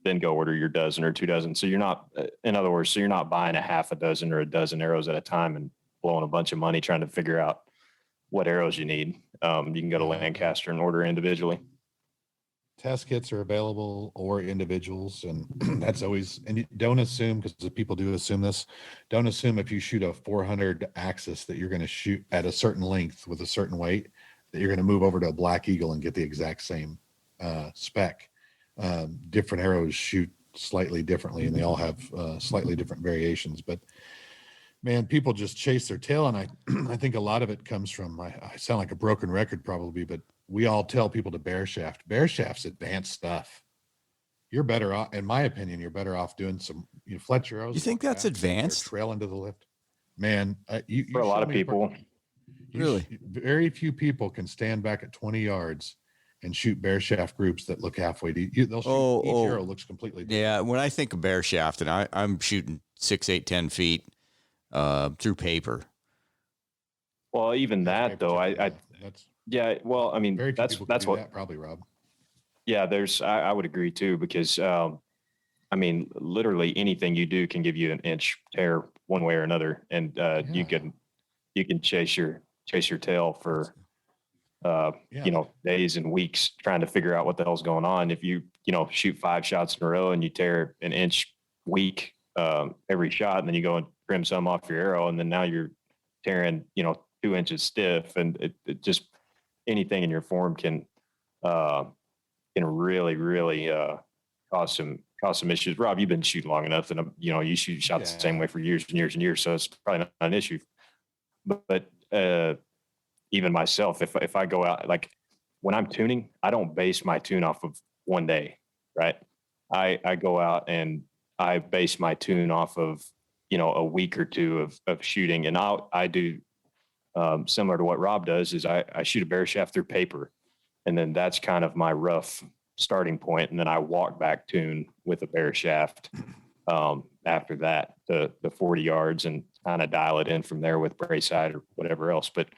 then go order your dozen or 2 dozen. So you're not, in other words, you're not buying a half a dozen or a dozen arrows at a time and blowing a bunch of money trying to figure out what arrows you need. You can go to Lancaster and order individually. Test kits are available, or individuals. And that's always, and you don't assume, because the people do assume this, don't assume if you shoot a 400 axis that you're going to shoot at a certain length with a certain weight, that you're going to move over to a Black Eagle and get the exact same spec. Different arrows shoot slightly differently, and they all have slightly different variations. But man, people just chase their tail. And I think a lot of it comes from, I sound like a broken record probably, but we all tell people to bear shaft. Bear shaft's advanced stuff. You're better off, in my opinion, you're better off doing some, fletch arrows. You think that's advanced? Trail into the lift. Man, you for a lot of people. Really? Very few people can stand back at 20 yards and shoot bear shaft groups that look halfway deep. They'll shoot, each arrow looks completely different. Yeah, when I think of bear shaft, and I'm shooting 6, 8, 10 feet through paper. Well, even that though, well, I mean, that's what that probably, Rob. Yeah, I would agree too, because I mean, literally anything you do can give you an inch tear one way or another, and you can chase your tail for days and weeks trying to figure out what the hell's going on. If you shoot 5 shots in a row and you tear an inch weak every shot, and then you go and trim some off your arrow, and then now you're tearing 2 inches stiff, and it just, anything in your form can really cause some issues. Rob, you've been shooting long enough, and you shot the same way for years and years and years, so it's probably not an issue. But even myself, if I go out, like when I'm tuning, I don't base my tune off of one day, right? I go out and I base my tune off of a week or two of shooting, and I do similar to what Rob does, is I shoot a bear shaft through paper, and then that's kind of my rough starting point, and then I walk back tune with a bear shaft after that, the 40 yards, and kind of dial it in from there with brace side or whatever else. But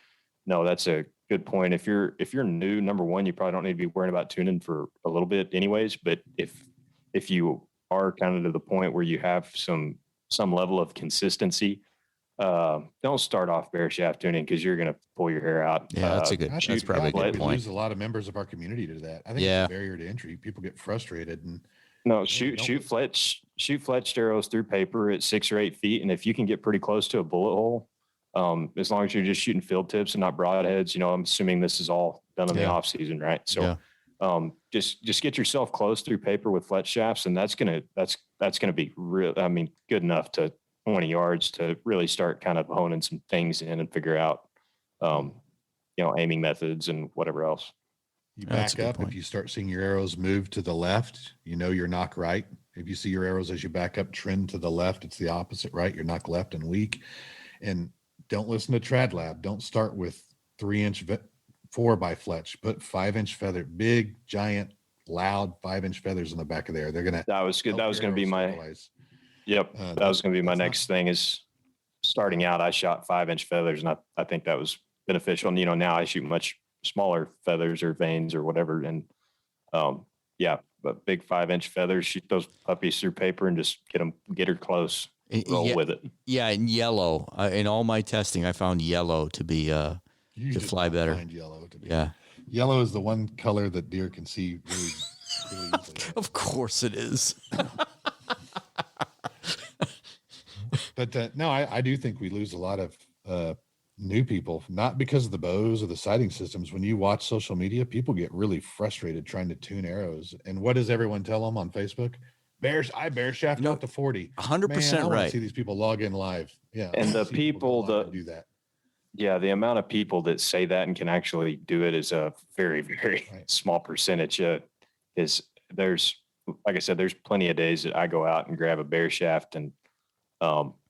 no, that's a good point. If you're new, number one, you probably don't need to be worrying about tuning for a little bit anyways. But if you are kind of to the point where you have some level of consistency, don't start off bear shaft tuning, because you're going to pull your hair out. Yeah, that's probably a good point. We lose a lot of members of our community to that. I think it's a barrier to entry. People get frustrated and shoot fletched arrows through paper at 6 or 8 feet, and if you can get pretty close to a bullet hole, as long as you're just shooting field tips and not broadheads, I'm assuming this is all done in the off season, right? So just get yourself close through paper with fletch shafts, and that's gonna be real. I mean, good enough to 20 yards to really start kind of honing some things in and figure out, aiming methods and whatever else. You back up. If you start seeing your arrows move to the left, you're knock right. If you see your arrows as you back up trend to the left, it's the opposite, right? You're knock left and weak. And don't listen to TradLab. Don't start with 3-inch 4x fletch. Put 5-inch feather, big, giant, loud 5-inch feathers in the back of there. They're gonna. That was good. That was going to be my. stabilize. Yep. That was going to be my next thing. Is starting out, I shot 5-inch feathers, and I think that was beneficial. And now I shoot much smaller feathers or vanes or whatever. And yeah, but big 5-inch feathers, shoot those puppies through paper and just get her close. Roll with it. Yeah, and yellow. In all my testing, I found yellow to be to fly better. Yellow to be. Yeah, yellow is the one color that deer can see really, really easily. Of course it is. But no, I do think we lose a lot of new people, not because of the bows or the sighting systems. When you watch social media, people get really frustrated trying to tune arrows. And what does everyone tell them on Facebook? I bear shaft up to 40. 100% right. See these people log in live. Yeah. And the people that do that. Yeah, the amount of people that say that and can actually do it is a very, very small percentage. Is there's, like I said, there's plenty of days that I go out and grab a bear shaft and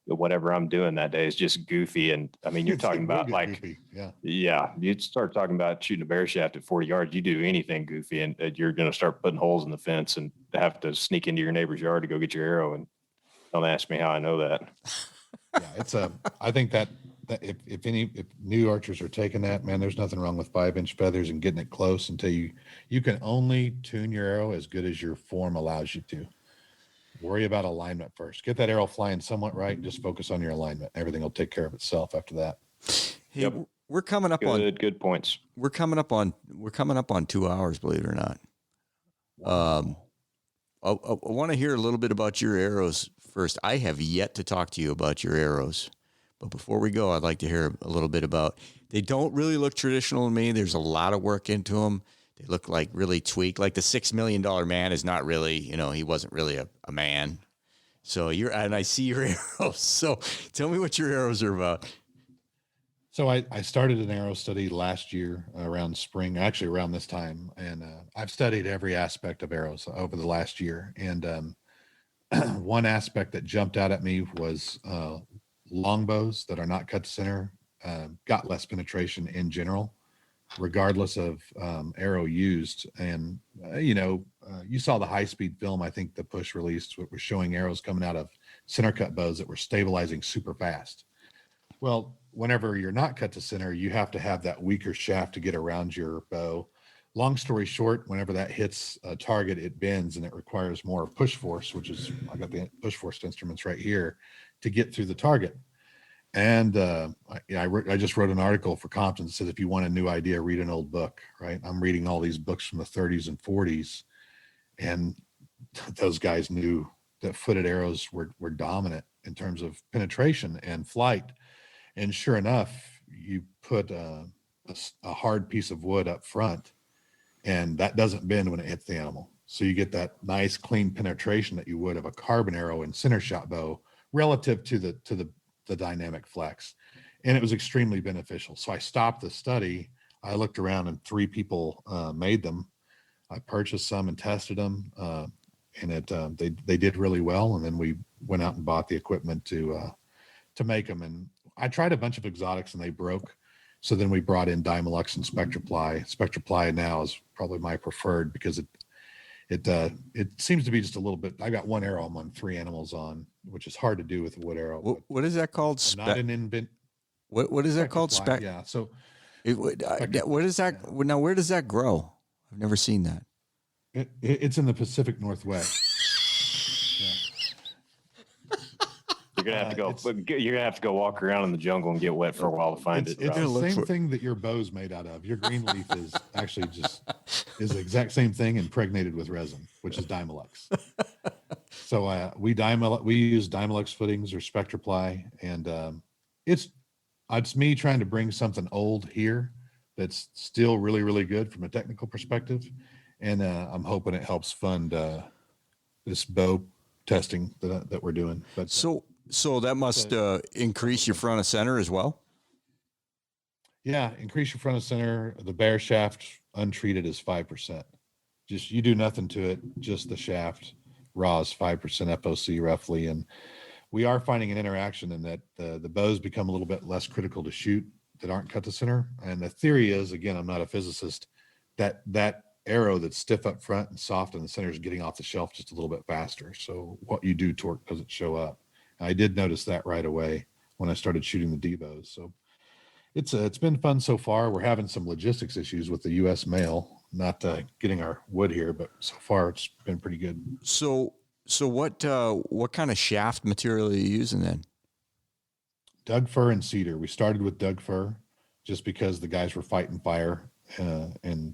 whatever I'm doing that day is just goofy. And I mean, you're talking about like, goofy. You start talking about shooting a bear shaft at 40 yards, you do anything goofy and you're going to start putting holes in the fence and have to sneak into your neighbor's yard to go get your arrow. And don't ask me how I know that. Yeah, I think that if new archers are taking that, man, there's nothing wrong with 5-inch feathers and getting it close until you can only tune your arrow as good as your form allows you to. Worry about alignment first. Get that arrow flying somewhat right and just focus on your alignment. Everything will take care of itself after that. Hey, yep. We're coming up on good points. We're coming up on 2 hours, believe it or not. Wow. I want to hear a little bit about your arrows first. I have yet to talk to you about your arrows. But before we go, I'd like to hear a little bit about, they don't really look traditional to me. There's a lot of work into them. They look like really tweaked. Like the $6 million man is not really, he wasn't really a man. So and I see your arrows. So tell me what your arrows are about. So I started an arrow study last year around spring, actually around this time. And I've studied every aspect of arrows over the last year. And one aspect that jumped out at me was longbows that are not cut to center got less penetration in general, regardless of arrow used. And, you saw the high-speed film, I think the Push released, what was showing arrows coming out of center cut bows that were stabilizing super fast. Well, whenever you're not cut to center, you have to have that weaker shaft to get around your bow. Long story short, whenever that hits a target, it bends and it requires more push force, which is, I got the push force instruments right here to get through the target. And I just wrote an article for Compton that said, if you want a new idea, read an old book, right? I'm reading all these books from the 30s and 40s. And those guys knew that footed arrows were dominant in terms of penetration and flight. And sure enough, you put a hard piece of wood up front and that doesn't bend when it hits the animal. So you get that nice clean penetration that you would of a carbon arrow and center shot bow relative to the dynamic flex. And it was extremely beneficial. So I stopped the study. I looked around and 3 people made them. I purchased some and tested them. And they did really well. And then we went out and bought the equipment to make them. And I tried a bunch of exotics and they broke. So then we brought in Dymalox and Spectraply. Spectraply now is probably my preferred because it seems to be just a little bit. I got one arrow I'm on 3 animals on, which is hard to do with a wood arrow. What is that called? Not an invent. What is that called? Yeah. So what is that? Yeah. Now, where does that grow? I've never seen that. It's in the Pacific Northwest. You're gonna have to go. You're gonna have to go walk around in the jungle and get wet for a while to find it. It's the same thing that your bow's made out of. Your green leaf is actually is the exact same thing impregnated with resin, which is Dymalox. So we use Dymalox footings or Spectraply, and it's me trying to bring something old here that's still really, really good from a technical perspective, and I'm hoping it helps fund this bow testing that we're doing. But so that must increase your front of center as well. Yeah, increase your front of center. The bear shaft untreated is 5%. Just you do nothing to it, just the shaft raw is 5% FOC roughly, and we are finding an interaction in that the bows become a little bit less critical to shoot that aren't cut to center. And the theory is, again, I'm not a physicist, that arrow that's stiff up front and soft in the center is getting off the shelf just a little bit faster. So what you do torque doesn't show up. I did notice that right away when I started shooting the D-bows. So it's been fun so far. We're having some logistics issues with the U.S. mail, not getting our wood here, but so far it's been pretty good. So what kind of shaft material are you using then? Doug fir and cedar. We started with Doug fir just because the guys were fighting fire, and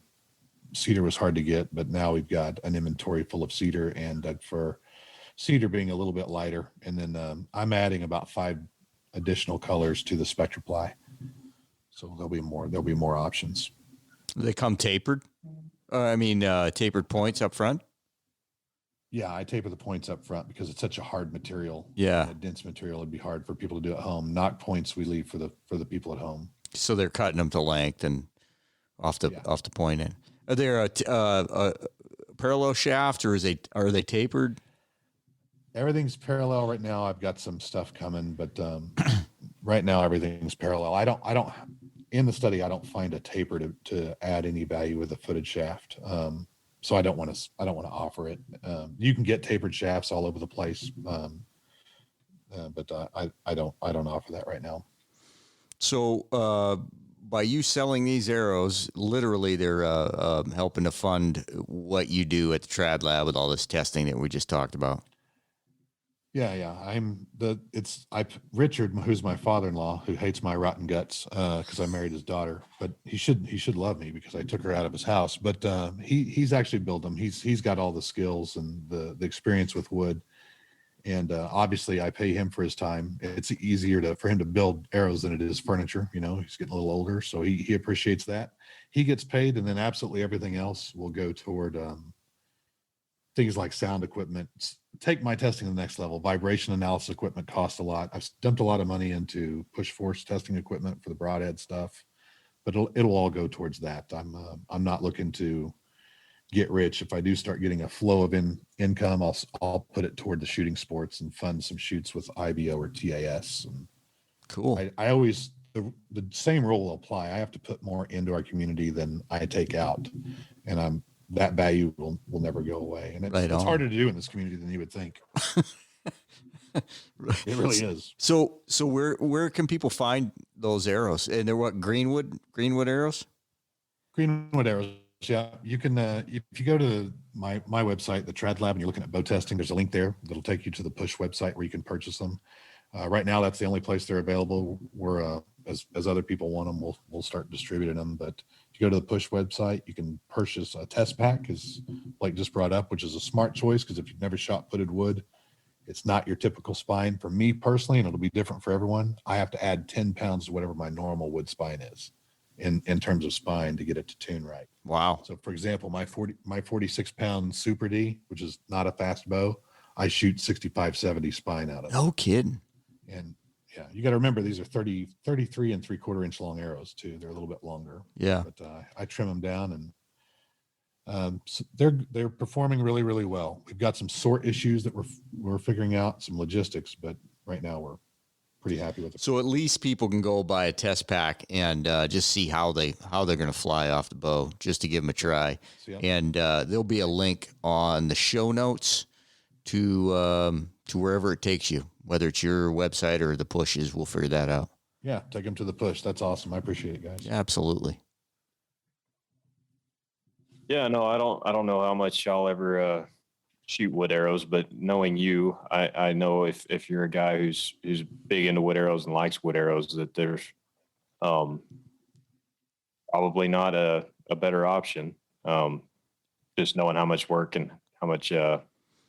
cedar was hard to get, but now we've got an inventory full of cedar and Doug fir. Cedar being a little bit lighter, and then I'm adding about 5 additional colors to the Spectraply, so there'll be more options. They come tapered. Tapered points up front. Yeah, I taper the points up front because it's such a hard material. Yeah, a dense material. It'd be hard for people to do at home. Knock points we leave for the people at home. So they're cutting them to length and off the point end. Are there a parallel shaft, or are they tapered? Everything's parallel right now. I've got some stuff coming, but right now everything's parallel. I don't in the study I don't find a taper to add any value with a footed shaft. So I don't want to offer it. You can get tapered shafts all over the place, but I don't offer that right now. So by you selling these arrows, literally they're helping to fund what you do at the TradLab with all this testing that we just talked about. Yeah. Richard, who's my father-in-law, who hates my rotten guts because I married his daughter, but he should love me because I took her out of his house. But he's actually built them. He's got all the skills and the experience with wood, and obviously I pay him for his time. It's easier for him to build arrows than it is furniture. He's getting a little older, so he appreciates that. He gets paid, and then absolutely everything else will go toward things like sound equipment. Take my testing to the next level. Vibration analysis equipment costs a lot. I've dumped a lot of money into push force testing equipment for the broadhead stuff, but it'll all go towards that. I'm not looking to get rich. If I do start getting a flow of income, I'll put it toward the shooting sports and fund some shoots with IBO or TAS. And cool. I always the same rule will apply. I have to put more into our community than I take out, and that value will never go away. And it's harder to do in this community than you would think. It really is. So where can people find those arrows? And they're what, Greenwood arrows? Greenwood Arrows. Yeah. You can, if you go to my website, the TradLab, and you're looking at bow testing, there's a link there that'll take you to the Push website where you can purchase them. Right now, that's the only place they're available. We're, as other people want them, we'll start distributing them. But if you go to the Push website, you can purchase a test pack, as Blake just brought up, which is a smart choice because if you've never shot footed wood, it's not your typical spine. For me personally, and it'll be different for everyone, I have to add 10 pounds to whatever my normal wood spine is in terms of spine to get it to tune right. Wow. So for example, my 46 pound Super D, which is not a fast bow, I shoot 65, 70 spine out of it. No kidding. And yeah, you got to remember these are 33 and 3/4 inch long arrows too. They're a little bit longer. Yeah. But I trim them down, and so they're performing really, really well. We've got some sort issues that we're figuring out, some logistics, but right now we're pretty happy with it. So at least people can go buy a test pack and just see how they're going to fly off the bow, just to give them a try. So, yeah. And there'll be a link on the show notes to wherever it takes you, whether it's your website or the Pushes. We'll figure that out. Yeah, take them to the Push. That's awesome. I appreciate it, guys. Yeah, absolutely. Yeah, no, I don't know how much y'all ever shoot wood arrows, but knowing you, I know if you're a guy who's big into wood arrows and likes wood arrows, that there's probably not a better option. Just knowing how much work and how much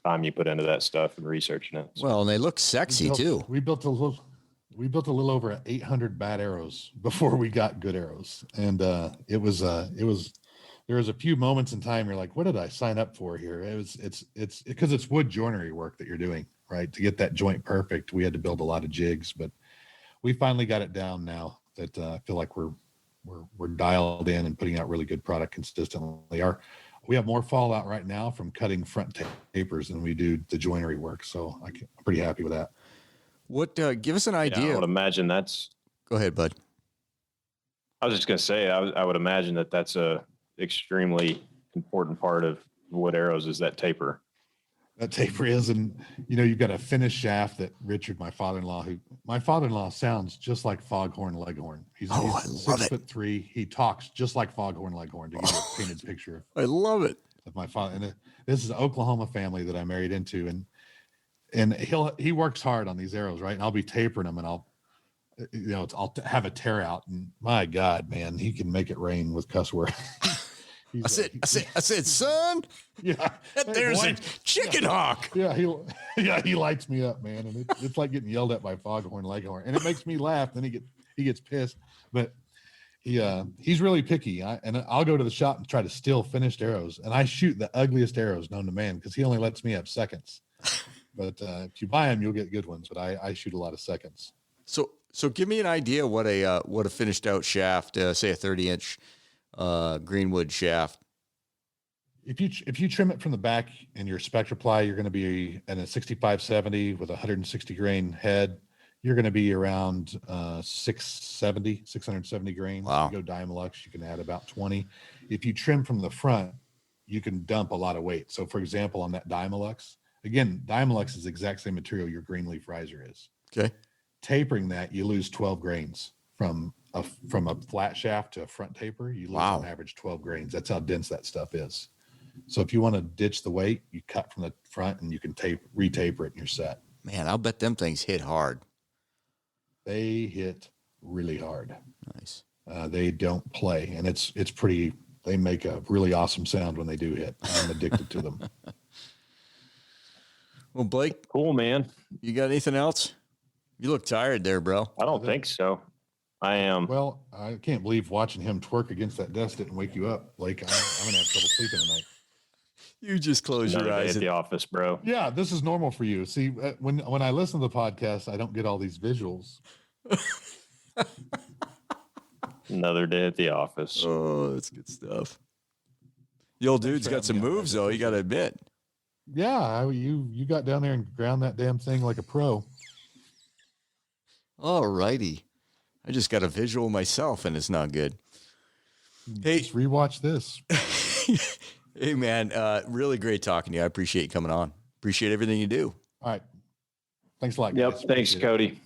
time you put into that stuff and researching it. So. Well, and they look sexy too. We built a little over 800 bad arrows before we got good arrows, and it was there was a few moments in time you're like, what did I sign up for here? It's because it's wood joinery work that you're doing, right? To get that joint perfect, we had to build a lot of jigs, but we finally got it down now that I feel like we're dialed in and putting out really good product consistently. We have more fallout right now from cutting front tapers than we do the joinery work, so I'm pretty happy with that. What? Give us an Yeah, idea. I would imagine that's. Go ahead, bud. I was just going to say, I would imagine that that's a extremely important part of wood arrows is that taper. That taper is, and you've got a finished shaft that Richard, my father-in-law sounds just like Foghorn Leghorn. He's I love 6'3". He talks just like Foghorn Leghorn, to give you a painted picture I love it. of my father. And this is an Oklahoma family that I married into, and he works hard on these arrows, right? And I'll be tapering them, and I'll have a tear out, and my God, man, he can make it rain with cuss words. I said, son. Yeah, There's a chicken hawk. Yeah, he lights me up, man, and it's like getting yelled at by Foghorn Leghorn, and it makes me laugh. Then he gets pissed, but he's really picky. I'll go to the shop and try to steal finished arrows, and I shoot the ugliest arrows known to man because he only lets me have seconds. But if you buy them, you'll get good ones. But I shoot a lot of seconds. So give me an idea what a finished out shaft, say a 30-inch Greenwood shaft. If you trim it from the back in your spectra ply, you're going to be in a 65-70 with a 160 grain head. You're going to be around 670 grains. Wow. If you go Dymalux, you can add about 20. If you trim from the front, you can dump a lot of weight. So for example, on that Dymalux, again, Dymalux is the exact same material your Greenleaf riser is. Okay. Tapering that, you lose 12 grains from a flat shaft to a front taper. You lose on average 12 grains. That's how dense that stuff is. So if you want to ditch the weight, you cut from the front and you can retaper it and you're set. Man, I'll bet them things hit hard. They hit really hard. Nice. They don't play, and it's pretty. They make a really awesome sound when they do hit. I'm addicted to them. Well, Blake, Cool, man. you got anything else? You look tired there, bro. I don't think so. I am. Well, I can't believe watching him twerk against that desk didn't wake you up. Like I'm gonna have trouble sleeping tonight. You just close Another your day eyes. at the office, bro. Yeah, this is normal for you. See, when I listen to the podcast, I don't get all these visuals. Another day at the office. Oh, that's good stuff. The old dude's got some moves, though. You got to admit. Yeah, you got down there and ground that damn thing like a pro. All righty. I just got a visual myself, and it's not good. Hey, just rewatch this. Hey, man, really great talking to you. I appreciate you coming on. Appreciate everything you do. All right. Thanks a lot, Yep. guys. Thanks, Appreciate it. Cody.